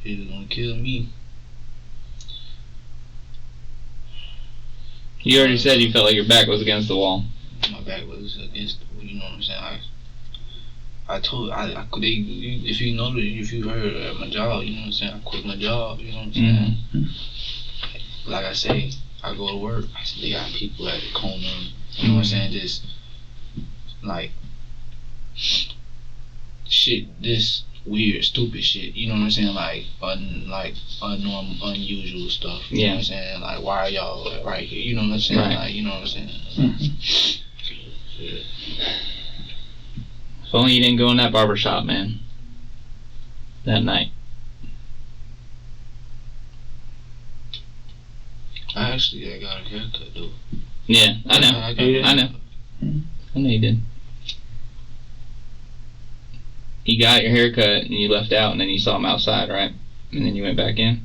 [SPEAKER 5] He was gonna kill me.
[SPEAKER 4] You already said you felt like your back was against the wall.
[SPEAKER 5] My back was against, you know what I'm saying? If you heard at my job, you know what I'm saying, I quit my job, you know what I'm saying?
[SPEAKER 4] Mm-hmm.
[SPEAKER 5] Like I say, I go to work, I see they got people at the corner, you know what I'm saying, just, like, shit, this weird, stupid shit, you know what I'm saying, like unusual stuff, you know what I'm saying, like, why are y'all right here, you know what I'm saying, like, you know what I'm saying. Yeah.
[SPEAKER 4] If only you didn't go in that barbershop, man, that night.
[SPEAKER 5] I got a haircut though.
[SPEAKER 4] Yeah, I know. I know you did. You got your haircut and you left out, and then you saw him outside, right? And then you went back in.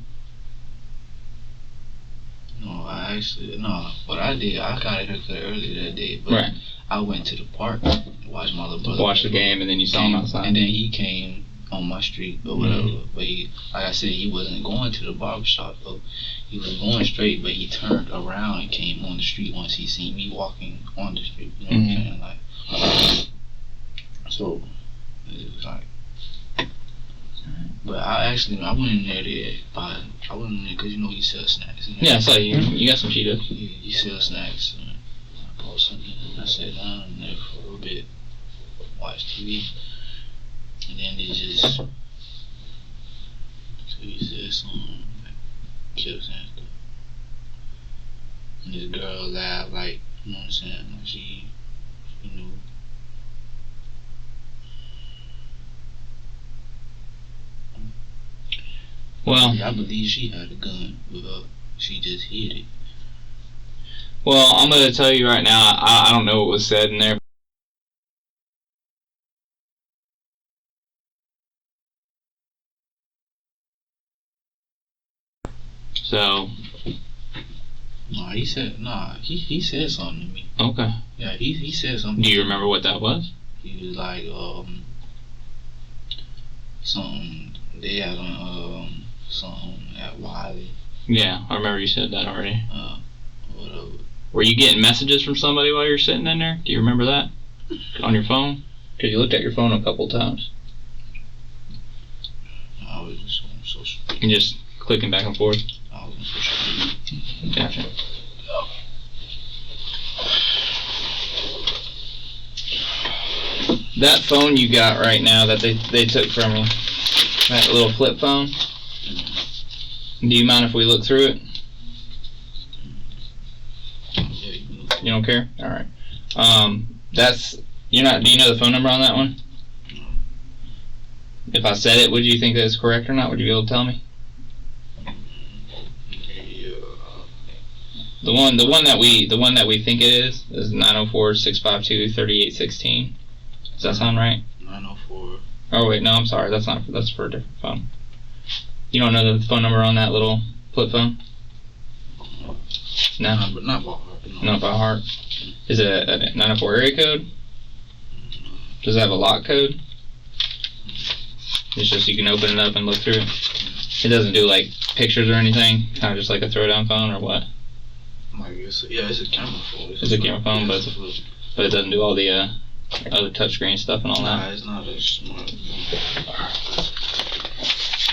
[SPEAKER 5] No, what I did, I got a haircut earlier that day, but
[SPEAKER 4] right.
[SPEAKER 5] I went to the park to watch my little brother.
[SPEAKER 4] Watch the game, and then you saw him outside.
[SPEAKER 5] And then he came on my street, but whatever. But he, like I said, he wasn't going to the barbershop, though. He was going straight, but he turned around and came on the street once he seen me walking on the street. You know what I'm saying? Like, so it was like. But I went in there because you know he sells snacks.
[SPEAKER 4] Yeah, I saw you. You got some Cheetos.
[SPEAKER 5] He sells snacks. And I bought something. I sat down in there for a little bit, watched TV, and then they just. So he said something, like, kept saying stuff. And this girl laughed, like, you know what I'm saying? Like she knew.
[SPEAKER 4] Well,
[SPEAKER 5] I believe she had a gun, but she just hid it.
[SPEAKER 4] Well, I'm going to tell you right now, I don't know what was said in there. So.
[SPEAKER 5] He said something to me.
[SPEAKER 4] Okay.
[SPEAKER 5] Yeah, he said something.
[SPEAKER 4] Do you remember what that was?
[SPEAKER 5] He was like, something, they had something at Wiley.
[SPEAKER 4] Yeah, I remember you said that already.
[SPEAKER 5] Whatever.
[SPEAKER 4] Were you getting messages from somebody while you were sitting in there? Do you remember that? On your phone? Because you looked at your phone a couple times.
[SPEAKER 5] I was just on social media.
[SPEAKER 4] And just clicking back and forth?
[SPEAKER 5] I was on social media.
[SPEAKER 4] Gotcha. That phone you got right now that they took from you, that little flip phone, do you mind if we look through it? You don't care? Alright. Do you know the phone number on that one? If I said it, would you think that it's correct or not? Would you be able to tell me? The one that we think it is 904-652-3816. Does that sound right?
[SPEAKER 5] 904.
[SPEAKER 4] Oh wait, no, I'm sorry. That's for a different phone. You don't know the phone number on that little flip phone? No.
[SPEAKER 5] Not by heart.
[SPEAKER 4] Not by heart. Is it a 904 area code? Does it have a lock code? It's just you can open it up and look through it. It doesn't do like pictures or anything. Kind of just like a throwdown phone or what?
[SPEAKER 5] It's a camera phone.
[SPEAKER 4] It's a camera phone, but it doesn't do all the other touchscreen stuff and all that.
[SPEAKER 5] Nah, it's not a smart phone.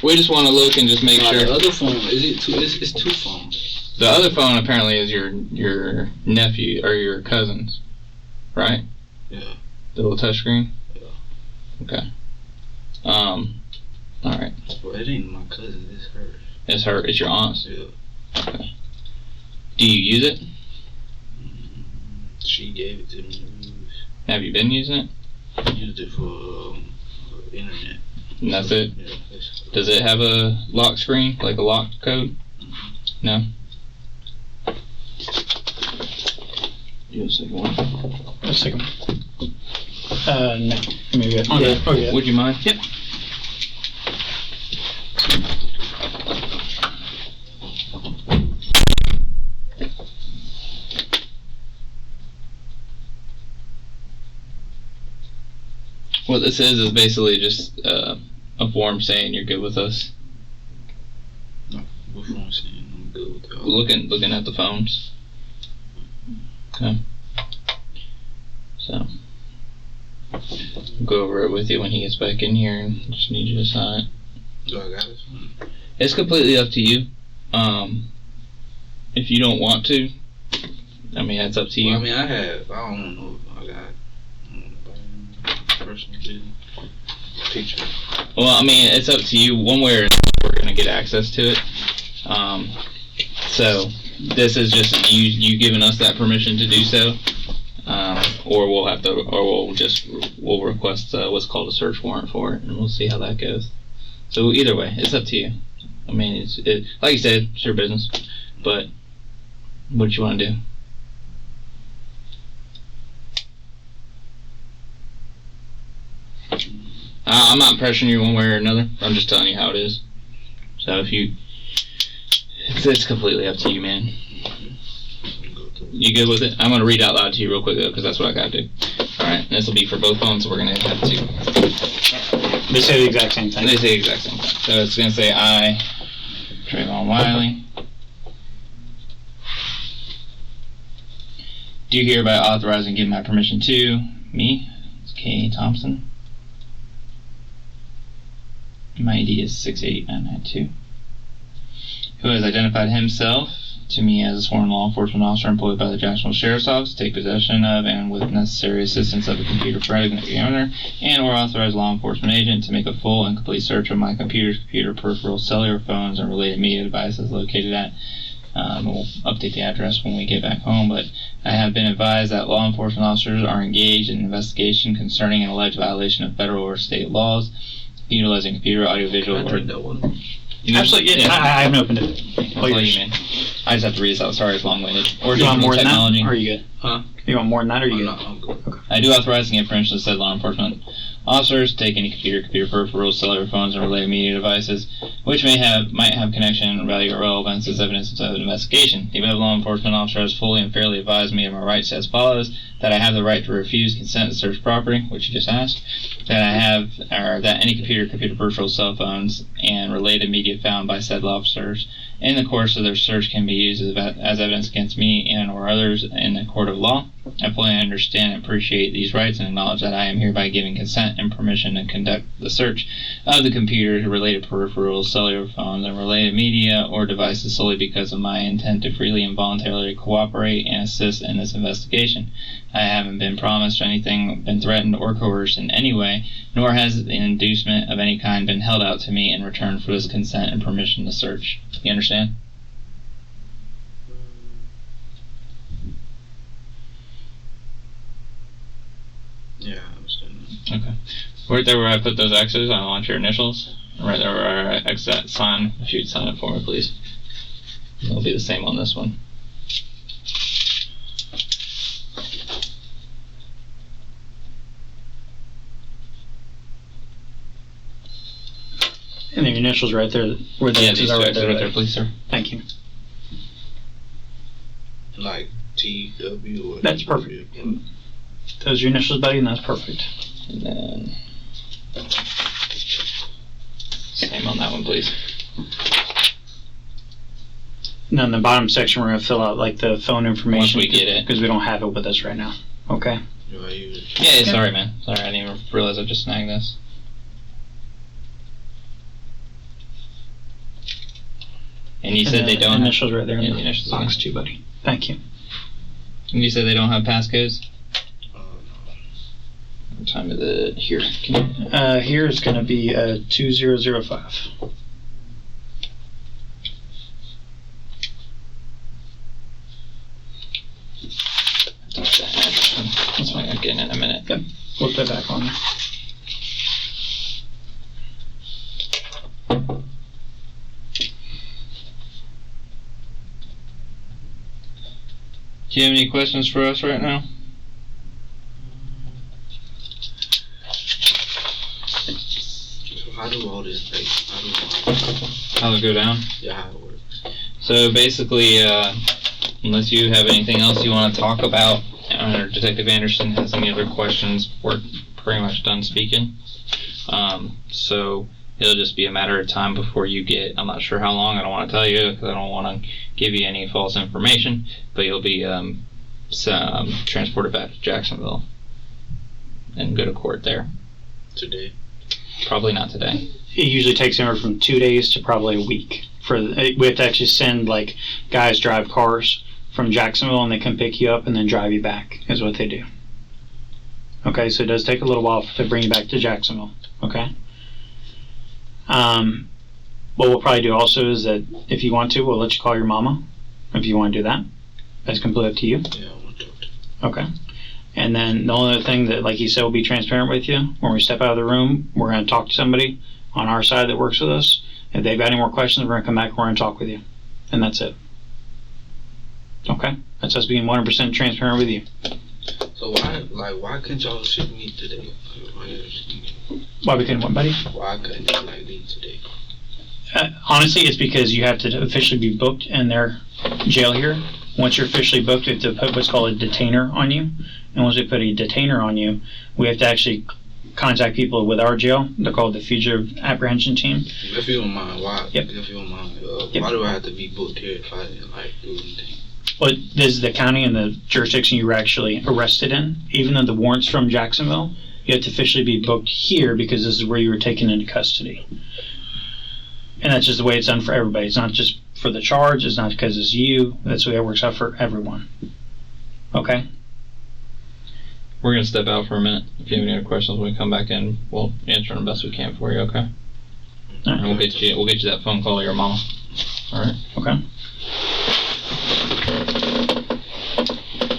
[SPEAKER 4] We just want to look and just make sure.
[SPEAKER 5] The other phone it's two phones.
[SPEAKER 4] The other phone apparently is your nephew or your cousin's, right?
[SPEAKER 5] Yeah.
[SPEAKER 4] The little touchscreen.
[SPEAKER 5] Yeah.
[SPEAKER 4] Okay. All right.
[SPEAKER 5] Well, it ain't my cousin. It's hers.
[SPEAKER 4] It's her. It's your aunt's.
[SPEAKER 5] Yeah.
[SPEAKER 4] Okay. Do you use it?
[SPEAKER 5] She gave it to me to use.
[SPEAKER 4] Have you been using it?
[SPEAKER 5] I used it for internet.
[SPEAKER 4] And that's it?
[SPEAKER 5] Yeah.
[SPEAKER 4] Does it have a lock screen, like a lock code? No? You have a second one?
[SPEAKER 1] A second. No. Maybe. Oh, yeah. Oh, yeah.
[SPEAKER 4] Would you mind?
[SPEAKER 1] Yep.
[SPEAKER 4] What this is basically just a form saying you're good with us.
[SPEAKER 5] No, what phone saying I'm good with y'all?
[SPEAKER 4] Looking at the phones. Okay. So I'll go over it with you when he gets back in here, and just need you to sign it.
[SPEAKER 5] Do I got it?
[SPEAKER 4] It's completely up to you. If you don't want to, I mean that's up to you.
[SPEAKER 5] Well, I mean, I don't know if I got personal picture.
[SPEAKER 4] Well, I mean, it's up to you. One way or another, we're gonna get access to it. So this is just you giving us that permission to do so, or we'll request what's called a search warrant for it, and we'll see how that goes. So either way, it's up to you. I mean, it's like you said, it's your business. But what you want to do? I'm not pressuring you one way or another. I'm just telling you how it is. So it's completely up to you, man. You good with it? I'm gonna read out loud to you real quick though, because that's what I gotta do. All right, and this will be for both phones, so we're gonna have to.
[SPEAKER 1] They say the exact same thing.
[SPEAKER 4] They say the exact same thing. So it's gonna say I, Trevon Wiley, do hereby authorize and give my permission to me, it's K. Thompson. My ID is 68992. Who has identified himself to me as a sworn law enforcement officer employed by the Jacksonville Sheriff's Office to take possession of and with necessary assistance of a computer fragment owner and or authorized law enforcement agent to make a full and complete search of my computer peripherals, cellular phones, and related media devices located at we'll update the address when we get back home, but I have been advised that law enforcement officers are engaged in an investigation concerning an alleged violation of federal or state laws utilizing computer, audiovisual,
[SPEAKER 5] I read that one.
[SPEAKER 1] Absolutely, yeah. I haven't opened it.
[SPEAKER 4] That's all you, man. I just have to read this out. Sorry, it's long-winded. Or
[SPEAKER 1] Do you want more than
[SPEAKER 4] technology.
[SPEAKER 1] that? Or are you good?
[SPEAKER 5] Huh?
[SPEAKER 1] You want more than that, or are you
[SPEAKER 5] No,
[SPEAKER 1] good?
[SPEAKER 5] I'm good.
[SPEAKER 1] Okay.
[SPEAKER 4] I do authorize and give permission to said law enforcement officers to take any computer peripherals, cellular phones, and related media devices which might have connection, value, or relevance as evidence of an investigation. The above law enforcement officer has fully and fairly advised me of my rights as follows: that I have the right to refuse consent to search property, which you just asked; that any computer peripherals, cell phones, and related media found by said law officers in the course of their search can be used as evidence against me and or others in a court of law. I fully understand and appreciate these rights and acknowledge that I am hereby giving consent and permission to conduct the search of the computer, related peripherals, cellular phones, and related media or devices solely because of my intent to freely and voluntarily cooperate and assist in this investigation. I haven't been promised anything, been threatened, or coerced in any way, nor has an inducement of any kind been held out to me in return for this consent and permission to search. You understand?
[SPEAKER 5] Yeah, I understand that.
[SPEAKER 4] Okay. Right there where I put those X's, I want your initials. Right there where I X that sign, if you'd sign it for me, please. It'll be the same on this one.
[SPEAKER 1] And the initials right there, where the X's
[SPEAKER 4] these
[SPEAKER 1] are
[SPEAKER 4] two
[SPEAKER 1] right
[SPEAKER 4] X's
[SPEAKER 1] there.
[SPEAKER 4] right there, please, sir.
[SPEAKER 1] Thank you.
[SPEAKER 5] Like TW or
[SPEAKER 1] That's perfect. Those are your initials, buddy, and that's perfect.
[SPEAKER 4] And then same on that one, please.
[SPEAKER 1] And then the bottom section, we're going to fill out like the phone information.
[SPEAKER 4] Once we get it.
[SPEAKER 1] Because we don't have it with us right now. Okay?
[SPEAKER 4] Yeah, sorry, man. Sorry, I didn't even realize I just snagged this. And you said they don't have...
[SPEAKER 1] Initials right there in
[SPEAKER 4] Yeah,
[SPEAKER 1] the
[SPEAKER 4] initials
[SPEAKER 1] box
[SPEAKER 4] again.
[SPEAKER 1] too, buddy. Thank you.
[SPEAKER 4] And you said they don't have passcodes? What time is it? Here.
[SPEAKER 1] Here is going to be 2005.
[SPEAKER 4] That's why I'm getting in a minute.
[SPEAKER 1] Yep. We'll put that back on there.
[SPEAKER 4] Do you have any questions for us right now?
[SPEAKER 5] So how do all this, like,
[SPEAKER 4] How it go down?
[SPEAKER 5] yeah, how it works?
[SPEAKER 4] So basically, unless you have anything else you want to talk about, or Detective Anderson has any other questions, we're pretty much done speaking. So it'll just be a matter of time before you get, I'm not sure how long, I don't want to tell you because I don't want to give you any false information, but you'll be transported back to Jacksonville and go to court there.
[SPEAKER 5] Today?
[SPEAKER 4] Probably not today.
[SPEAKER 1] It usually takes anywhere from 2 days to probably a week. We have to actually send like guys drive cars from Jacksonville and they come pick you up and then drive you back is what they do. Okay, so it does take a little while to bring you back to Jacksonville. Okay. What we'll probably do also is that if you want to, we'll let you call your mama. If you want to do that, that's completely up to you.
[SPEAKER 5] Yeah, I want to talk to you.
[SPEAKER 1] Okay. And then the only other thing that, like you said, will be transparent with you. When we step out of the room, we're going to talk to somebody on our side that works with us. If they've got any more questions, we're going to come back and we're going to talk with you. And that's it. Okay? That's us being 100% transparent with you.
[SPEAKER 5] So why couldn't y'all ship me today?
[SPEAKER 1] Why we couldn't what, buddy?
[SPEAKER 5] Why couldn't you leave today?
[SPEAKER 1] Honestly, it's because you have to officially be booked in their jail here. Once you're officially booked, we have to put what's called a detainer on you. And once we put a detainer on you, we have to actually contact people with our jail. They're called the Fugitive Apprehension Team.
[SPEAKER 5] If you don't mind, why?
[SPEAKER 1] Yep.
[SPEAKER 5] If you don't mind,
[SPEAKER 1] Yep.
[SPEAKER 5] why do I have to be booked here if I didn't do anything?
[SPEAKER 1] Well, this is the county and the jurisdiction you were actually arrested in. Even though the warrant's from Jacksonville, you have to officially be booked here because this is where you were taken into custody. And that's just the way it's done for everybody. It's not just for the charge. It's not because it's you. That's the way it works out for everyone. Okay?
[SPEAKER 4] We're going to step out for a minute. If you have any other questions when we come back in, we'll answer them best we can for you, okay?
[SPEAKER 1] All
[SPEAKER 4] And
[SPEAKER 1] right.
[SPEAKER 4] we'll get you that phone call to your mama. Alright?
[SPEAKER 1] Okay.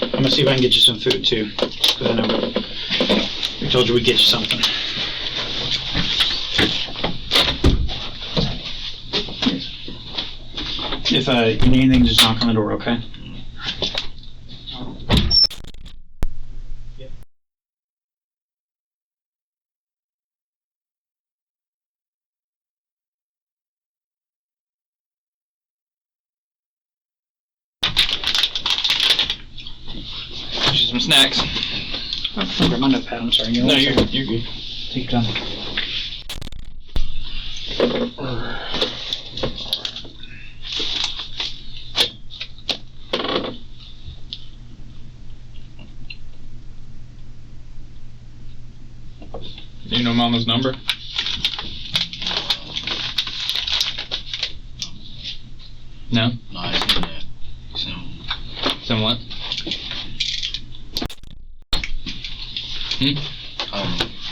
[SPEAKER 1] I'm gonna see if I can get you some food too, because I know we told you we'd get you something. If you need anything, just knock on the door, okay?
[SPEAKER 4] Some snacks.
[SPEAKER 1] Oh, grab my notepad, I'm sorry.
[SPEAKER 4] No, you're good. Take your time. Do you know Mama's number? No?
[SPEAKER 5] No, I seen that.
[SPEAKER 4] Send what?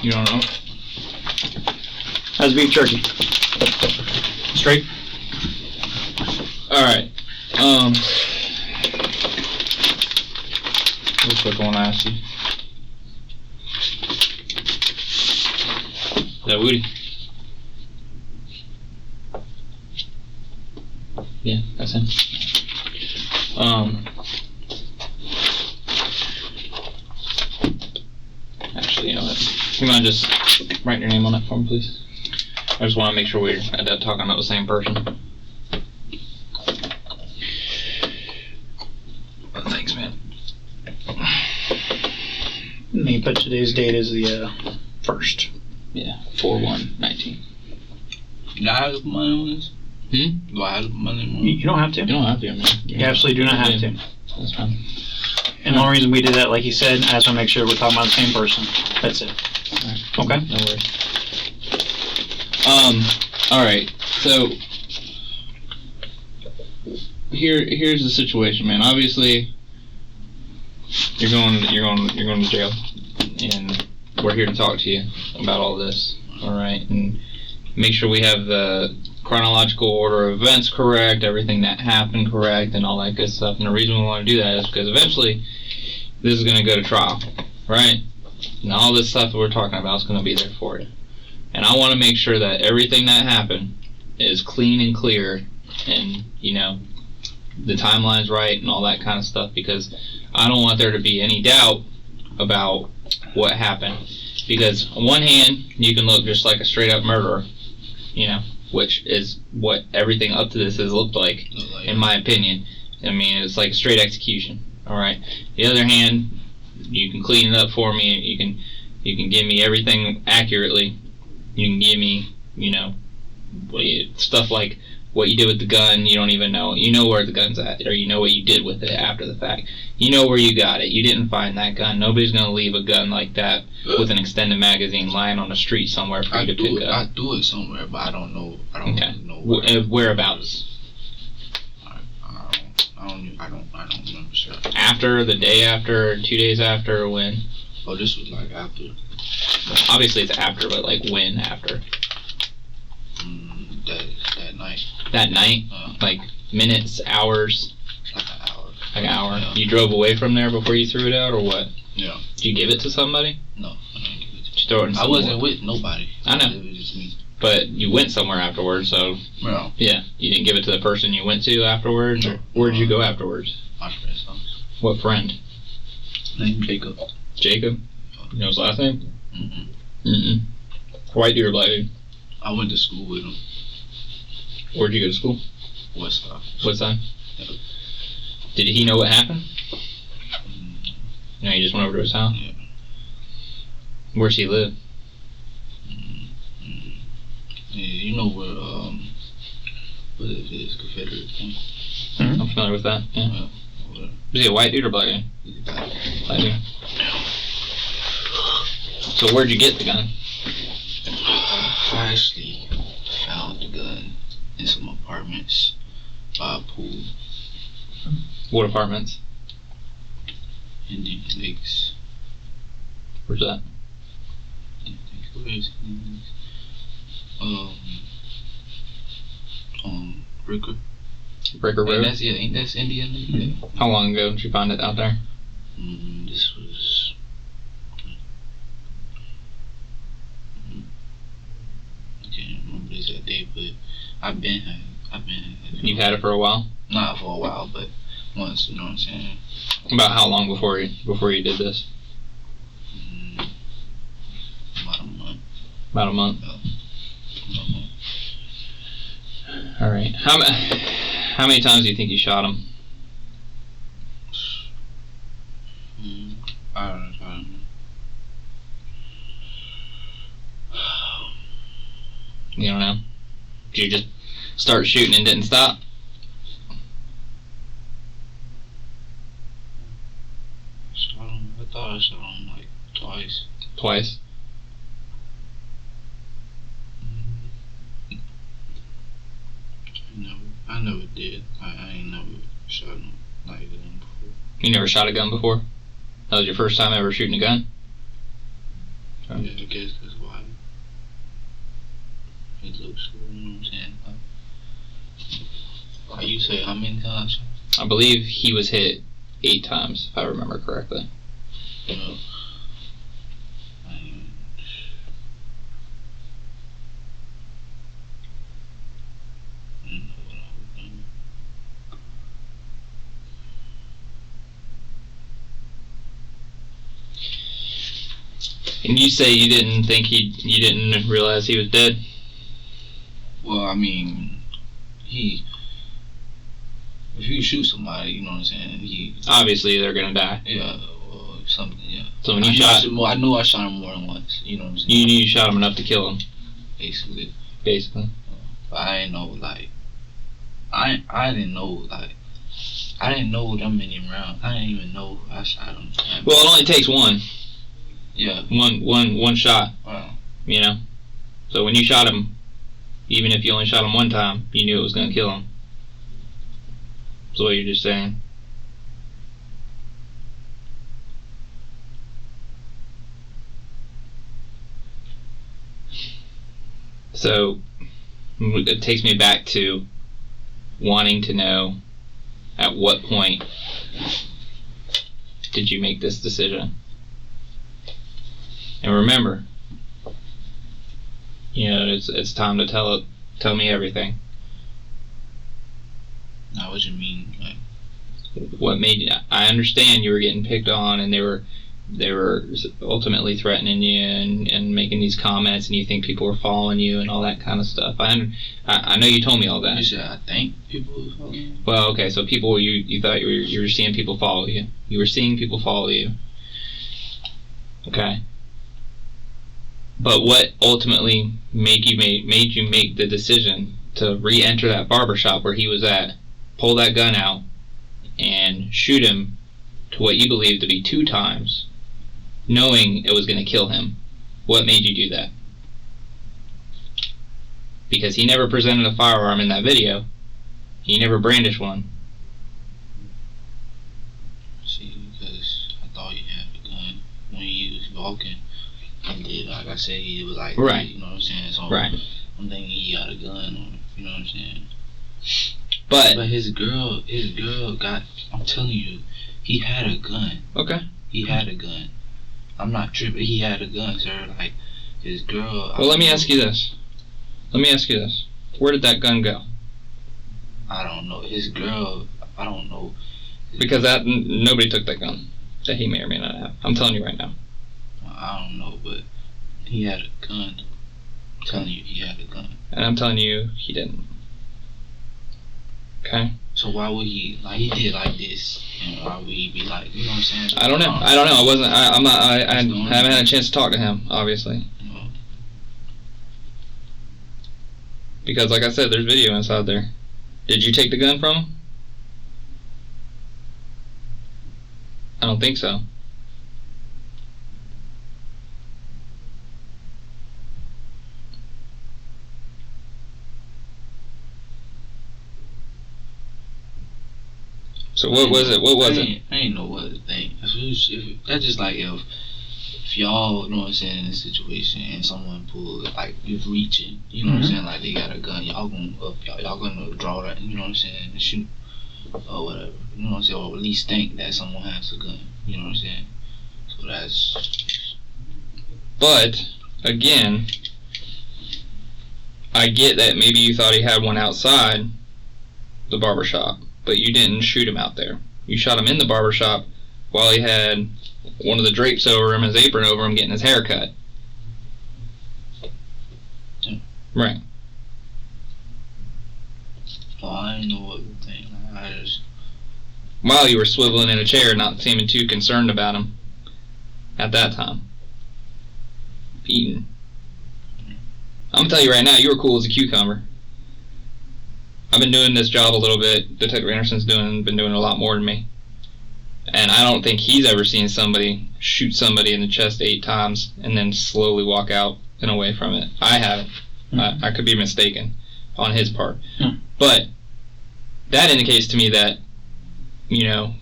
[SPEAKER 4] You don't know?
[SPEAKER 1] How's beef jerky? Straight?
[SPEAKER 4] Alright. Real quick, I want to ask you. Is that Hootie? Yeah, that's him. Actually, you know what? You mind just writing your name on it for me, please? I just want to make sure we're talking about the same person. Thanks, man.
[SPEAKER 1] Let me put today's date as the 1st.
[SPEAKER 4] Yeah, 4/1/19.
[SPEAKER 5] Do I have to put money on this? Do I have to put money on this?
[SPEAKER 1] You don't have to.
[SPEAKER 4] You don't have to, man.
[SPEAKER 1] You absolutely do not have to.
[SPEAKER 4] That's fine.
[SPEAKER 1] And the only reason we did that, like you said, I just want to make sure we're talking about the same person. That's it.
[SPEAKER 4] All right.
[SPEAKER 1] Okay?
[SPEAKER 4] No worries. Alright, so here's the situation, man. Obviously you're going to jail, and we're here to talk to you about all this. Alright, and make sure we have the chronological order of events correct, everything that happened correct, and all that good stuff. And the reason we want to do that is because eventually this is going to go to trial, right? And all this stuff that we're talking about is going to be there for you. And I want to make sure that everything that happened is clean and clear, and, you know, the timeline's right and all that kind of stuff, because I don't want there to be any doubt about what happened. Because on one hand, you can look just like a straight up murderer, you know, which is what everything up to this has looked like, in my opinion. I mean, it's like straight execution. Alright. The other hand, you can clean it up for me. You can give me everything accurately. You can give me, you know, stuff like what you did with the gun. You don't even know. You know where the gun's at, or you know what you did with it after the fact. You know where you got it. You didn't find that gun. Nobody's gonna leave a gun like that with an extended magazine lying on the street somewhere for you to pick up.
[SPEAKER 5] I do it somewhere, but I don't know. I don't
[SPEAKER 4] okay.
[SPEAKER 5] know
[SPEAKER 4] Whereabouts.
[SPEAKER 5] I don't remember, sir.
[SPEAKER 4] After, the day after, 2 days after, or when?
[SPEAKER 5] Oh, this was like after.
[SPEAKER 4] Obviously it's after, but like when after?
[SPEAKER 5] That night.
[SPEAKER 4] That night? Like minutes, hours?
[SPEAKER 5] Like an hour.
[SPEAKER 4] Like an hour?
[SPEAKER 5] Yeah.
[SPEAKER 4] You drove away from there before you threw it out, or what?
[SPEAKER 5] Yeah.
[SPEAKER 4] Did you give it to somebody?
[SPEAKER 5] No, I didn't give it to.
[SPEAKER 4] Did you throw it in
[SPEAKER 5] I
[SPEAKER 4] somewhere?
[SPEAKER 5] wasn't with nobody.
[SPEAKER 4] I know.
[SPEAKER 5] It was just me.
[SPEAKER 4] But you went somewhere afterwards, so
[SPEAKER 5] Yeah.
[SPEAKER 4] yeah. You didn't give it to the person you went to afterwards, or where did you go afterwards?
[SPEAKER 5] My friend's house.
[SPEAKER 4] What friend?
[SPEAKER 5] Named Jacob.
[SPEAKER 4] Jacob? You know his last name?
[SPEAKER 5] Mm-mm.
[SPEAKER 4] White dude or black dude?
[SPEAKER 5] I went to school with him.
[SPEAKER 4] Where'd you go to school?
[SPEAKER 5] West Side.
[SPEAKER 4] What side?
[SPEAKER 5] Yeah.
[SPEAKER 4] Did he know what happened? No, you just went over to his house?
[SPEAKER 5] Yeah.
[SPEAKER 4] Where's he live?
[SPEAKER 5] Yeah, you know where what is this Confederate Point?
[SPEAKER 4] I'm familiar with that. Yeah.
[SPEAKER 5] Where,
[SPEAKER 4] Is he a white dude or black dude?
[SPEAKER 5] Black.
[SPEAKER 4] Black dude. So where'd you get the gun?
[SPEAKER 5] I actually found the gun in some apartments by a pool.
[SPEAKER 4] What apartments?
[SPEAKER 5] Indian Lakes.
[SPEAKER 4] Where's that?
[SPEAKER 5] Where is it? Ricker.
[SPEAKER 4] Breaker Road?
[SPEAKER 5] Ain't that's Indian Lake? Yeah.
[SPEAKER 4] How long ago did you find it out there?
[SPEAKER 5] This was. I can't remember the exact date, but I've been
[SPEAKER 4] You've had it for a while?
[SPEAKER 5] Not for a while, but once. You know what I'm saying?
[SPEAKER 4] About how long before you did this?
[SPEAKER 5] About a month.
[SPEAKER 4] About a month.
[SPEAKER 5] Yeah.
[SPEAKER 4] All right. How many times do you think you shot him?
[SPEAKER 5] I don't know.
[SPEAKER 4] You don't know? Did you just start shooting and didn't stop?
[SPEAKER 5] I thought I shot him like twice.
[SPEAKER 4] Twice.
[SPEAKER 5] I never did. I ain't never shot him like that before.
[SPEAKER 4] You never shot a gun before? That was your first time ever shooting a gun? Okay.
[SPEAKER 5] Yeah, I guess that's why it looks cool, you know what I'm saying? Like you say, how many times?
[SPEAKER 4] I believe he was hit 8 times, if I remember correctly.
[SPEAKER 5] Yeah.
[SPEAKER 4] And you say you didn't think you didn't realize he was dead?
[SPEAKER 5] Well, I mean, if you shoot somebody, you know what I'm saying?
[SPEAKER 4] Obviously, they're gonna die.
[SPEAKER 5] Yeah, well, something, yeah.
[SPEAKER 4] So when you shot him,
[SPEAKER 5] I knew I shot him more than once. You know what I'm saying?
[SPEAKER 4] you knew you shot him enough to kill him,
[SPEAKER 5] Basically.
[SPEAKER 4] basically.
[SPEAKER 5] But I didn't know, like, I didn't know, like, I didn't know that many rounds. I didn't even know I shot him.
[SPEAKER 4] Well, it only takes one.
[SPEAKER 5] Yeah.
[SPEAKER 4] One shot.
[SPEAKER 5] Wow.
[SPEAKER 4] You know. So when you shot him, even if you only shot him one time, you knew it was gonna kill him. That's what you're just saying. So it takes me back to wanting to know at what point did you make this decision? And remember, you know, it's time to tell me everything.
[SPEAKER 5] Now, what you mean? Like,
[SPEAKER 4] What made you? I understand you were getting picked on, and they were ultimately threatening you and making these comments, and you think people were following you and all that kind of stuff. I know you told me all that.
[SPEAKER 5] you said I think people were following me?
[SPEAKER 4] Well, okay, so people, you thought you were seeing people follow you. You were seeing people follow you. Okay. But what ultimately made you make the decision to re-enter that barbershop where he was at, pull that gun out, and shoot him to what you believed to be 2 times, knowing it was going to kill him? What made you do that? Because he never presented a firearm in that video. He never brandished one.
[SPEAKER 5] See, because I thought he had a gun when he was walking. And then, like I said, he was like,
[SPEAKER 4] Right.
[SPEAKER 5] You know what I'm saying? So
[SPEAKER 4] Right.
[SPEAKER 5] I'm thinking he got a gun, or, you know what I'm saying?
[SPEAKER 4] But
[SPEAKER 5] his girl got, I'm telling you, he had a gun.
[SPEAKER 4] okay.
[SPEAKER 5] He had a gun. I'm not tripping. He had a gun, sir. Like, his girl.
[SPEAKER 4] Well, let me ask you this. Where did that gun go?
[SPEAKER 5] I don't know. His girl, I don't know.
[SPEAKER 4] Because nobody took that gun that he may or may not have. I'm telling you right now.
[SPEAKER 5] I don't know, but he had a gun. I'm telling you, he had a gun.
[SPEAKER 4] And I'm telling you, he didn't. Okay?
[SPEAKER 5] So why would he, like, he did like this, and why would he be like, you know what I'm saying?
[SPEAKER 4] I don't know. I haven't had a chance to talk to him, obviously.
[SPEAKER 5] No.
[SPEAKER 4] Because, like I said, there's video inside there. Did you take the gun from him? I don't think so. So what was it?
[SPEAKER 5] I ain't know what to think. That's just like if y'all, you know what I'm saying, in a situation and someone pull, like, you're reaching, you know what I'm saying, like they got a gun, y'all gonna draw that, you know what I'm saying, and shoot or whatever, you know what I'm saying, or at least think that someone has a gun, you know what I'm saying. So that's.
[SPEAKER 4] But again, I get that maybe you thought he had one outside the barbershop, but you didn't shoot him out there. You shot him in the barbershop while he had one of the drapes over him, his apron over him, getting his hair cut.
[SPEAKER 5] Yeah.
[SPEAKER 4] Right.
[SPEAKER 5] Well, I didn't know what to think. I just.
[SPEAKER 4] While you were swiveling in a chair, not seeming too concerned about him at that time. Eating. I'm gonna tell you right now, you were cool as a cucumber. I've been doing this job a little bit. Detective Anderson's been doing a lot more than me. And I don't think he's ever seen somebody shoot somebody in the chest 8 times and then slowly walk out and away from it. I haven't.
[SPEAKER 1] Mm-hmm.
[SPEAKER 4] I could be mistaken on his part.
[SPEAKER 1] Mm.
[SPEAKER 4] But that indicates to me that, you know,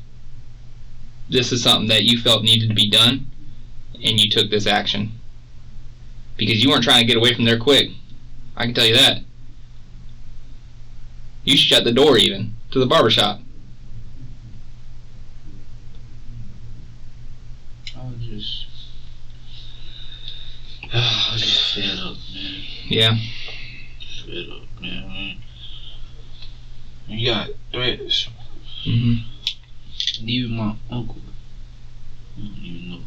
[SPEAKER 4] this is something that you felt needed to be done, and you took this action. Because you weren't trying to get away from there quick. I can tell you that. You shut the door even to the barbershop.
[SPEAKER 5] I was just fed up, man.
[SPEAKER 4] Yeah.
[SPEAKER 5] Just fed up, man. You got threats.
[SPEAKER 4] Mm-hmm.
[SPEAKER 5] And even my uncle. I don't even know.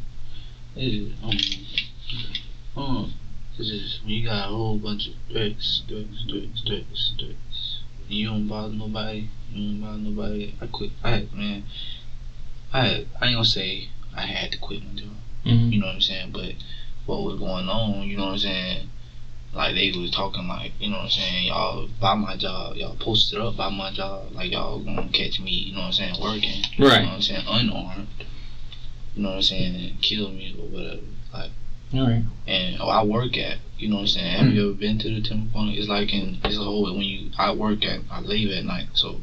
[SPEAKER 5] It's just when you got a whole bunch of threats. And you don't bother nobody. I ain't gonna say I had to quit my job.
[SPEAKER 4] Mm-hmm.
[SPEAKER 5] You know what I'm saying? But what was going on, you know what I'm saying? Like, they was talking like, you know what I'm saying, y'all by my job, y'all posted up by my job, like y'all gonna catch me, you know what I'm saying, working.
[SPEAKER 4] Right.
[SPEAKER 5] You know what I'm saying, unarmed. You know what I'm saying, and kill me or whatever. Like,
[SPEAKER 4] Alright.
[SPEAKER 5] and I work at, you know what I'm saying, have you ever been to the Tempe Point? It's like it's a whole, I leave at night, so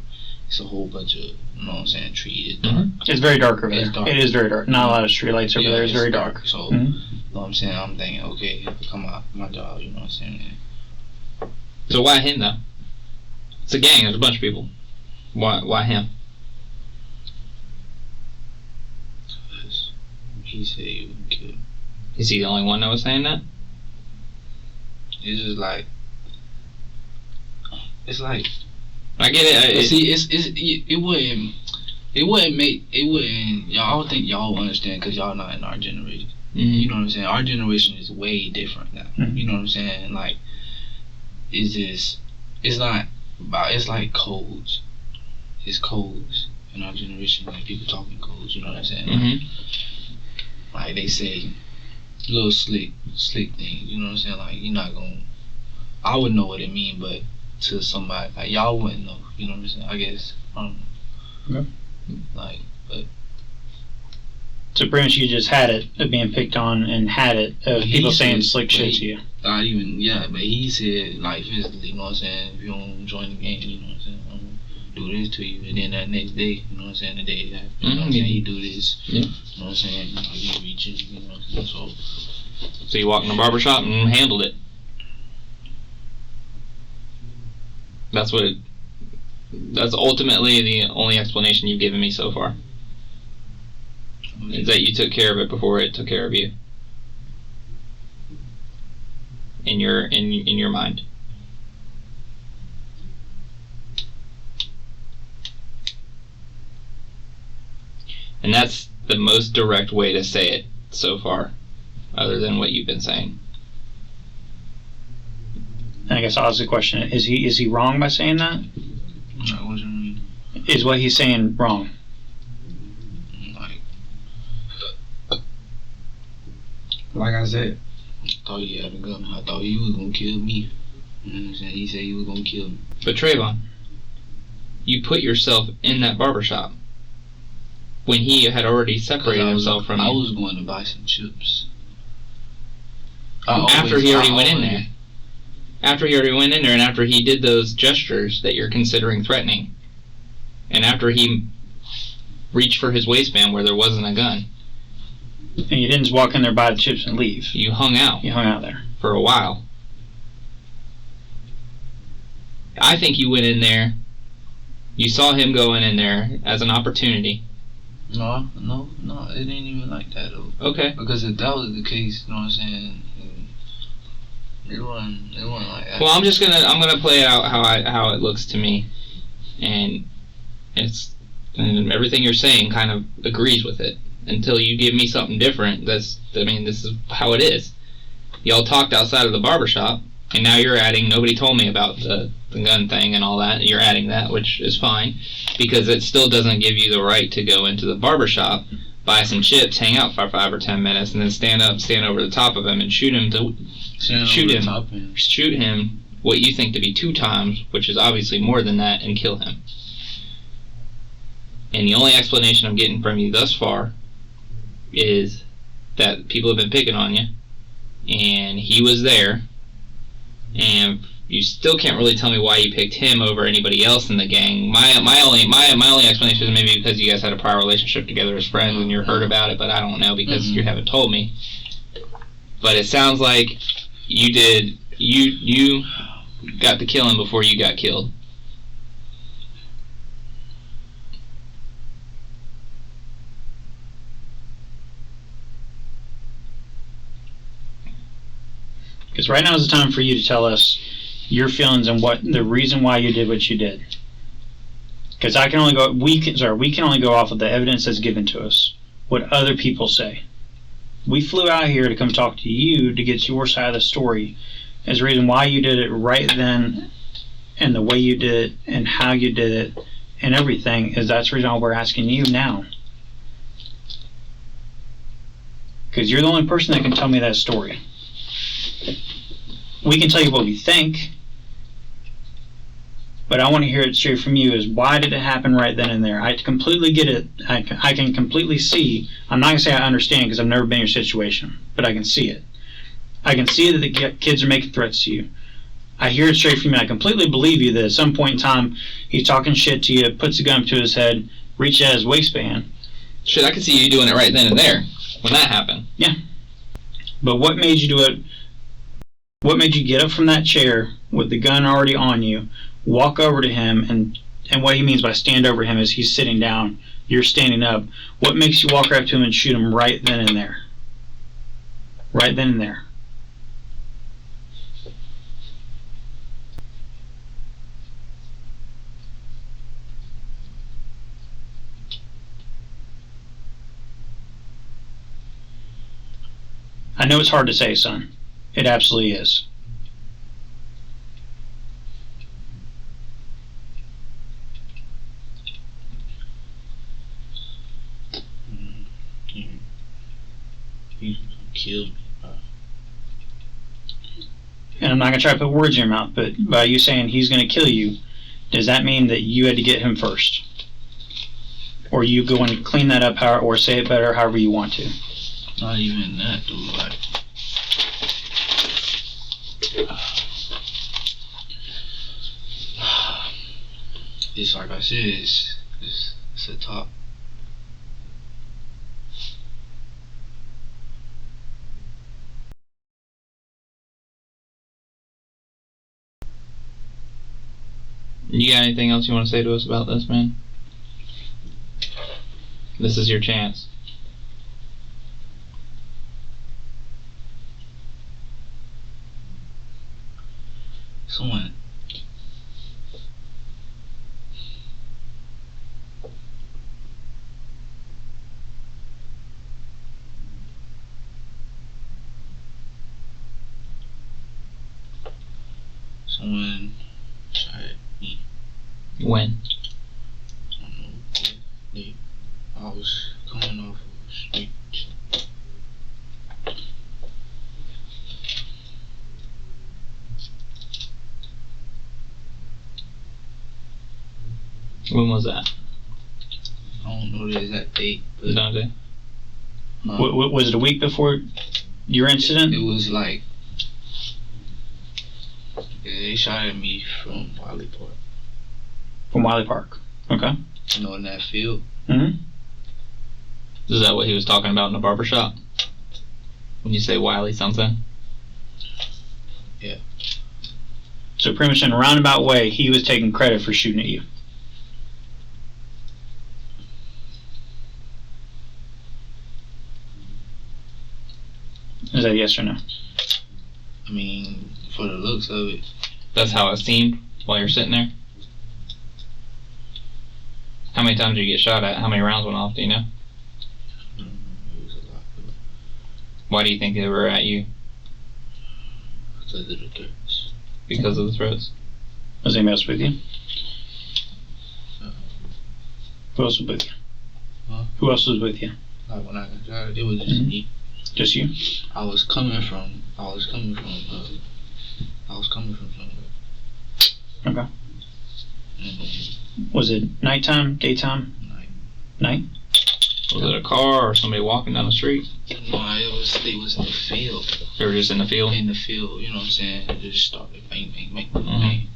[SPEAKER 5] it's a whole bunch of, you know what I'm saying, trees. It's dark.
[SPEAKER 1] It's very dark over there.
[SPEAKER 5] It's dark.
[SPEAKER 1] It is very dark. Not a lot of street lights over there. It's very dark.
[SPEAKER 5] So,
[SPEAKER 1] Mhm.
[SPEAKER 5] you know what I'm saying, I'm thinking, okay, if I come out my job, you know what I'm saying.
[SPEAKER 4] So why him though? It's a gang. There's a bunch of people. Why him?
[SPEAKER 5] Because he said he would kill me.
[SPEAKER 4] Is he the only one that was saying that?
[SPEAKER 5] It's just like, it's like,
[SPEAKER 4] I get it.
[SPEAKER 5] but see, it wouldn't, y'all, I don't think y'all will understand because y'all not in our generation. You know what I'm saying? Our generation is way different now.
[SPEAKER 1] Mhm.
[SPEAKER 5] You know what I'm saying? Like, it's like codes. It's codes in our generation, like people talking codes, you know what I'm saying?
[SPEAKER 4] Mm-hmm.
[SPEAKER 5] Like they say, little slick things, you know what I'm saying? Like, you're not gonna, I would know what it mean, but to somebody, like, y'all wouldn't know, you know what I'm saying? I guess, I don't know.
[SPEAKER 1] Okay.
[SPEAKER 5] Like, but.
[SPEAKER 1] So pretty much you just had it of being picked on and had it of people saying slick shit to you.
[SPEAKER 5] Not even, yeah, but he said, like, physically, you know what I'm saying? If you don't join the game, you know what I'm saying? I'm gonna do this to you. And then that next day, you know what I'm saying? The day that, you know what I'm saying? He do this.
[SPEAKER 4] Yeah.
[SPEAKER 5] You know what I'm saying? Like, he reaches, you know what I'm saying?
[SPEAKER 4] So you walked in the barbershop and handled it. That's ultimately the only explanation you've given me so far. Is that you took care of it before it took care of you. In your mind. And that's the most direct way to say it so far, other than what you've been saying.
[SPEAKER 1] And I guess I'll ask the question: Is he wrong by saying that?
[SPEAKER 5] Like, what you mean?
[SPEAKER 1] Is what he's saying wrong?
[SPEAKER 5] Like I said, I thought he had a gun. I thought he was gonna kill me. You know what I'm saying? He said he was gonna kill me.
[SPEAKER 4] But Trevon, you put yourself in that barbershop when he had already separated himself from you.
[SPEAKER 5] I was going to buy some chips.
[SPEAKER 4] After he already went in there. After he already went in there and after he did those gestures that you're considering threatening. And after he reached for his waistband where there wasn't a gun.
[SPEAKER 1] And you didn't just walk in there, buy the chips, and leave.
[SPEAKER 4] You hung out.
[SPEAKER 1] You hung out there.
[SPEAKER 4] For a while. I think you went in there. You saw him going in there as an opportunity.
[SPEAKER 5] No, it ain't even like that though.
[SPEAKER 4] Okay.
[SPEAKER 5] Because if that was the case, you know what I'm saying, it wasn't like that.
[SPEAKER 4] Well, I'm gonna play it out how it looks to me, and everything you're saying kind of agrees with it until you give me something different. This is how it is. Y'all talked outside of the barbershop, and now you're adding. Nobody told me about the gun thing and all that. You're adding that, which is fine, because it still doesn't give you the right to go into the barbershop, buy some chips, hang out for 5 or 10 minutes, and then stand over the top of him and shoot him what you think to be 2 times, which is obviously more than that, and kill him. And the only explanation I'm getting from you thus far is that people have been picking on you, and he was there, and you still can't really tell me why you picked him over anybody else in the gang. My only explanation is maybe because you guys had a prior relationship together as friends and you heard about it, but I don't know because you haven't told me. But it sounds like you got to kill him before you got killed.
[SPEAKER 1] Because right now is the time for you to tell us your feelings and what the reason why you did what you did. Because we can only go off of the evidence that's given to us, what other people say. We flew out here to come talk to you to get your side of the story as the reason why you did it right then, and the way you did it, and how you did it, and everything. That's the reason why we're asking you now. Because you're the only person that can tell me that story. We can tell you what we think, but I want to hear it straight from you. Is why did it happen right then and there? I completely get it. I can completely see. I'm not going to say I understand because I've never been in your situation, but I can see it. I can see that the kids are making threats to you. I hear it straight from you. I completely believe you that at some point in time, he's talking shit to you, puts a gun to his head, reaches at his waistband.
[SPEAKER 4] Shit, I could see you doing it right then and there when that happened.
[SPEAKER 1] Yeah. But what made you do it? What made you get up from that chair with the gun already on you, walk over to him, and what he means by stand over him is he's sitting down, you're standing up. What makes you walk right up to him and shoot him right then and there? Right then and there. I know it's hard to say, son. It absolutely is.
[SPEAKER 5] He's gonna kill me, bro.
[SPEAKER 1] And I'm not going to try to put words in your mouth, but by you saying he's going to kill you, does that mean that you had to get him first? Or you go and clean that up or say it better however you want to?
[SPEAKER 5] Not even that, dude. Like, it's like I said, it's a top.
[SPEAKER 4] You got anything else you want to say to us about this, man? This is your chance.
[SPEAKER 5] Someone. Someone shot at me.
[SPEAKER 4] When?
[SPEAKER 5] I don't know. I was coming off of the street.
[SPEAKER 4] When was that?
[SPEAKER 5] I don't know the exact date, but
[SPEAKER 4] Dante?
[SPEAKER 1] Was it a week before your incident?
[SPEAKER 5] it was like, yeah, they shot at me from Wiley Park.
[SPEAKER 1] From Wiley Park. Okay.
[SPEAKER 5] You know, in that field.
[SPEAKER 1] Mm-hmm.
[SPEAKER 4] Is that what he was talking about in the barbershop? When you say Wiley something?
[SPEAKER 5] Yeah.
[SPEAKER 1] So pretty much in a roundabout way, he was taking credit for shooting at you. Is that yes or no?
[SPEAKER 5] I mean, for the looks of it.
[SPEAKER 4] That's how it seemed while you're sitting there? How many times did you get shot at? How many rounds went off, do you know?
[SPEAKER 5] It was a lot.
[SPEAKER 4] Why do you think they were at you?
[SPEAKER 5] Because of the threats.
[SPEAKER 4] Because of the threats?
[SPEAKER 1] Was anybody else with you? Who else was with you?
[SPEAKER 5] Huh?
[SPEAKER 1] Who else was with you?
[SPEAKER 5] Like when I got shot, it was just me.
[SPEAKER 1] Just you?
[SPEAKER 5] I was coming from somewhere.
[SPEAKER 1] Okay.
[SPEAKER 5] And
[SPEAKER 1] Was it nighttime, daytime? Night?
[SPEAKER 4] Was it a car or somebody walking down the street?
[SPEAKER 5] no, they was in the field.
[SPEAKER 4] They were just in the field?
[SPEAKER 5] In the field, you know what I'm saying? It just started bang, bang, bang, bang.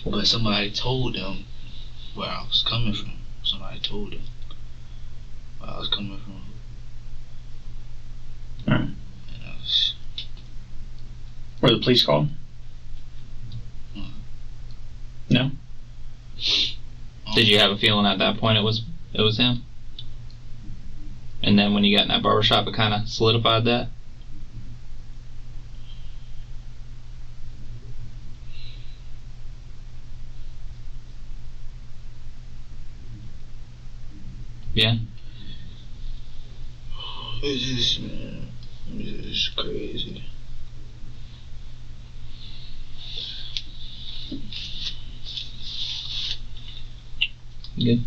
[SPEAKER 5] But somebody told them where I was coming from. Somebody told them where I was coming from.
[SPEAKER 1] Alright.
[SPEAKER 5] And I was...
[SPEAKER 1] Were the police called? No?
[SPEAKER 4] Did you have a feeling at that point it was him? And then when you got in that barbershop, it kind of solidified that? Yeah?
[SPEAKER 5] It's just, man, it's just crazy.
[SPEAKER 4] Good.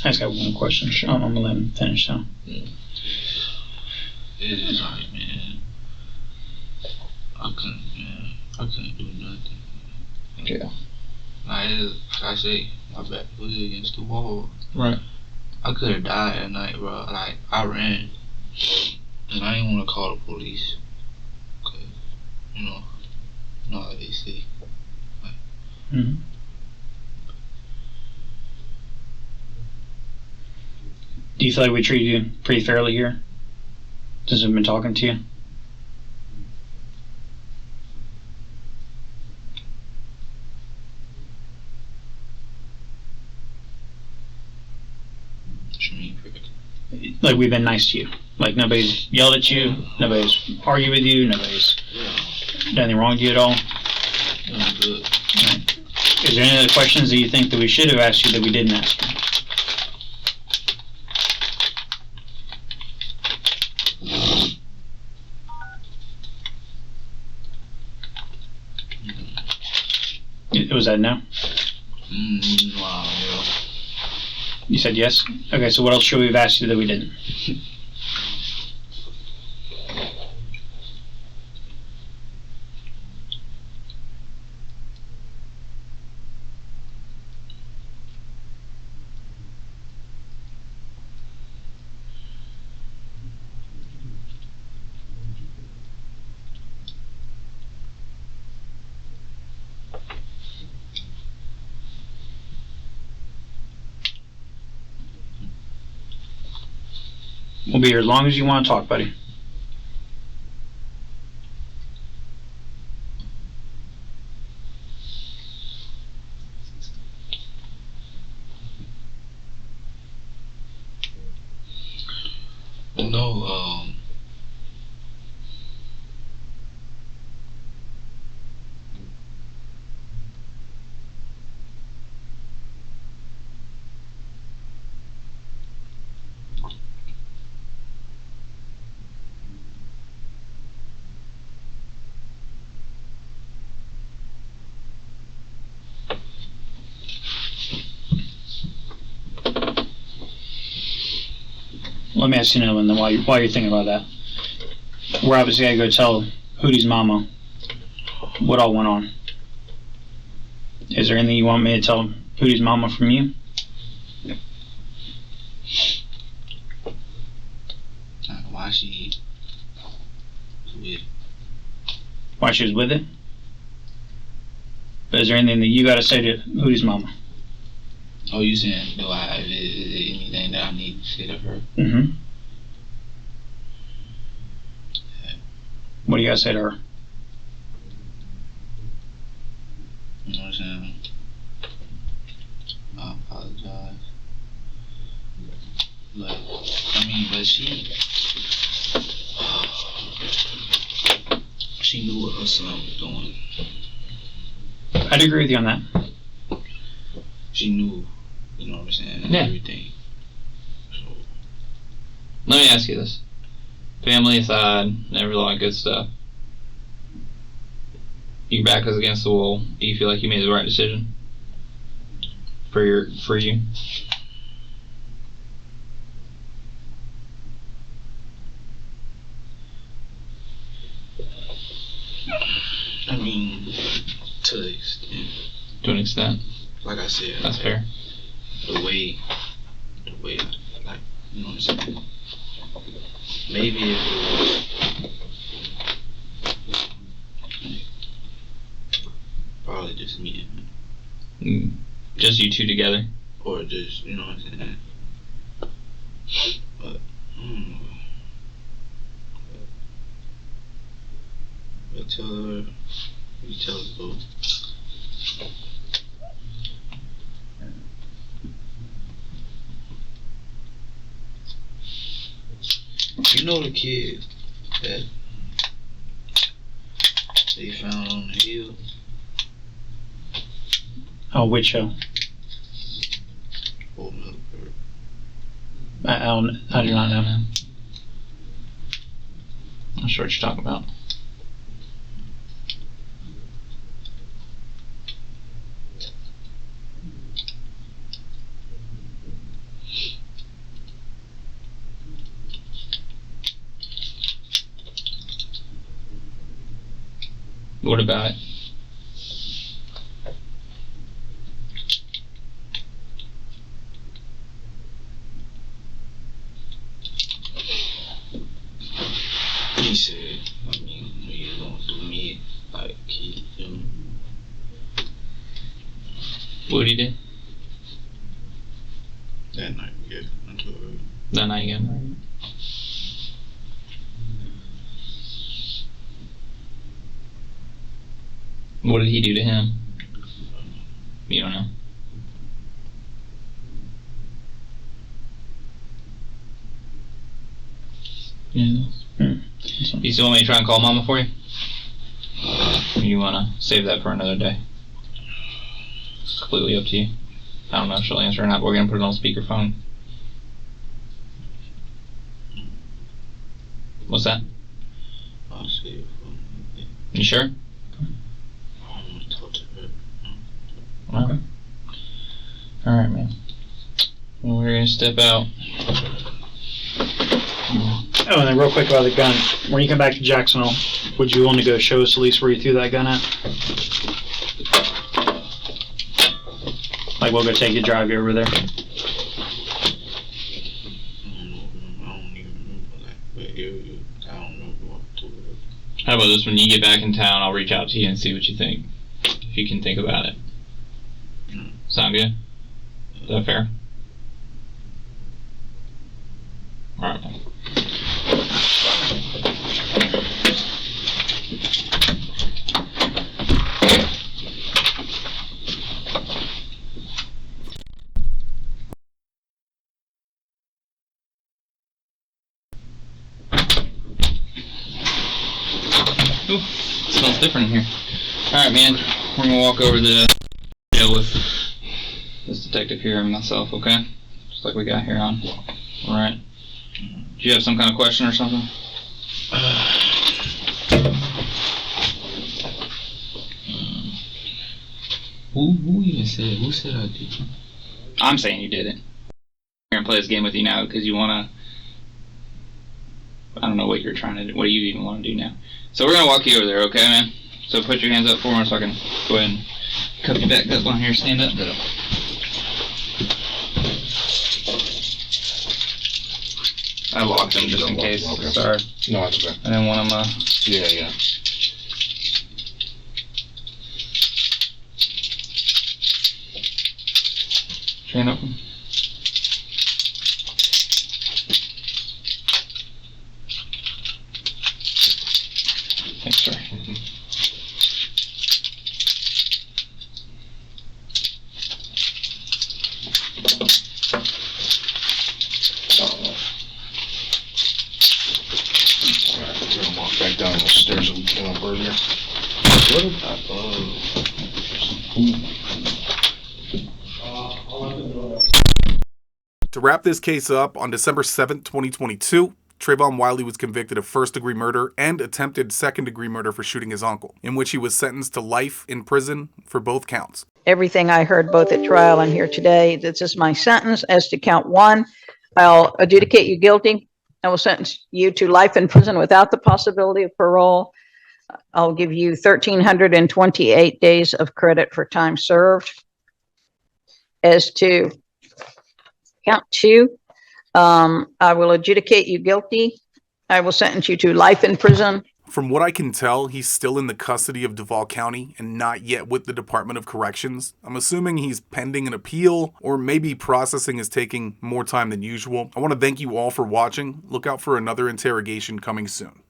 [SPEAKER 1] I just got one question. I'm gonna let him finish now.
[SPEAKER 5] It's just like, man. I couldn't do nothing.
[SPEAKER 4] Yeah.
[SPEAKER 5] Like I say, my back was against the wall.
[SPEAKER 4] Right.
[SPEAKER 5] I could have died that night, bro. Like, I ran. And I didn't want to call the police. Cause, you know how they say. Like,
[SPEAKER 1] Mm-hmm. Do you feel like we treated you pretty fairly here? Since we've been talking to you?
[SPEAKER 5] what you mean, perfect?
[SPEAKER 1] Like we've been nice to you. Like nobody's yelled at you, nobody's argued with you, nobody's done anything wrong to you at all.
[SPEAKER 5] I'm good.
[SPEAKER 1] Right. Is there any other questions that you think that we should have asked you that we didn't ask you? Was that no?
[SPEAKER 5] Wow, yo.
[SPEAKER 1] You said yes? Okay, so what else should we have asked you that we didn't? We'll be here as long as you want to talk, buddy.
[SPEAKER 5] No,
[SPEAKER 1] Let me ask you another one then while you're thinking about that. We're obviously gotta go tell Hootie's mama what all went on. Is there anything you want me to tell Hootie's mama from you?
[SPEAKER 5] why she with?
[SPEAKER 1] Why she was with it? But is there anything that you gotta say to Hootie's mama?
[SPEAKER 5] Oh, you saying, is there anything that I need to say to her?
[SPEAKER 1] Mm-hmm. What do you gotta say to her?
[SPEAKER 5] You know what I'm saying? I apologize. But she knew what her son was doing.
[SPEAKER 1] I'd agree with you on that.
[SPEAKER 5] She knew, you know what I'm saying, and
[SPEAKER 4] Yeah.
[SPEAKER 5] everything. So,
[SPEAKER 4] Let me ask you this. Family aside, and every lot of good stuff. Your back was against the wall. Do you feel like you made the right decision? For you?
[SPEAKER 5] I mean, to the extent,
[SPEAKER 4] To an extent.
[SPEAKER 5] like I said,
[SPEAKER 4] That's fair.
[SPEAKER 5] the way, like, you know what I'm saying? Maybe if it was probably just me and him,
[SPEAKER 4] Just you two together.
[SPEAKER 5] or just, you know what I'm saying? But, I don't know. But tell her, you tell her both. You know the kid that they found on the hill?
[SPEAKER 1] Oh, which show?
[SPEAKER 5] Old Middleburg.
[SPEAKER 1] I do not know.
[SPEAKER 4] I'm not sure what you're talking about. What about it?
[SPEAKER 5] He said, I mean, he was gonna do me like he did.
[SPEAKER 4] What did he do?
[SPEAKER 5] That night, yeah, until
[SPEAKER 4] That night again. What did he do to him? You don't know. Yeah. You still want me to try and call Mama for you? Or you want to save that for another day? It's completely up to you. I don't know if she'll answer or not, but we're going to put it on speakerphone. What's that?
[SPEAKER 5] I'll see you.
[SPEAKER 4] You sure?
[SPEAKER 5] I don't want to talk to her.
[SPEAKER 4] Okay. Alright, man. Well, we're going to step out.
[SPEAKER 1] Oh, and then real quick about the gun. When you come back to Jacksonville, would you want to go show us at least where you threw that gun at? Like, we'll go take you, drive you over there.
[SPEAKER 5] I don't even remember that. But I don't know what to do.
[SPEAKER 4] How about this? When you get back in town, I'll reach out to you and see what you think. If you can think about it. Sound good? Is that fair? Alright, man. Ooh, it smells different in here. Alright, man. We're gonna walk over to the jail with this detective here and myself, okay? Just like we got here on. Alright. Do you have some kind of question or something?
[SPEAKER 5] Who even said? Who said I did?
[SPEAKER 4] I'm saying you didn't. I'm gonna play this game with you now because you wanna. I don't know what you're trying to do. What do you even want to do now? So we're gonna walk you over there, okay, man? So put your hands up for me so I can go ahead and cuff you back up on here. Stand up. I locked them just in case.
[SPEAKER 6] Okay.
[SPEAKER 4] Sorry.
[SPEAKER 6] No, that's okay.
[SPEAKER 4] I didn't want them.
[SPEAKER 6] Yeah.
[SPEAKER 4] Train up. Thanks, sir.
[SPEAKER 6] Alright, we're gonna walk back down the stairs and get on burger.
[SPEAKER 5] What about
[SPEAKER 3] To wrap this case up, on December 7th, 2022, Trevon Wiley was convicted of first-degree murder and attempted second-degree murder for shooting his uncle, in which he was sentenced to life in prison for both counts.
[SPEAKER 7] Everything I heard both at trial and here today, this is my sentence. As to count one, I'll adjudicate you guilty. I will sentence you to life in prison without the possibility of parole. I'll give you 1,328 days of credit for time served. As to count two, I will adjudicate you guilty. I will sentence you to life in prison.
[SPEAKER 3] From what I can tell, he's still in the custody of Duval County and not yet with the Department of Corrections. I'm assuming he's pending an appeal, or maybe processing is taking more time than usual. I want to thank you all for watching. Look out for another interrogation coming soon.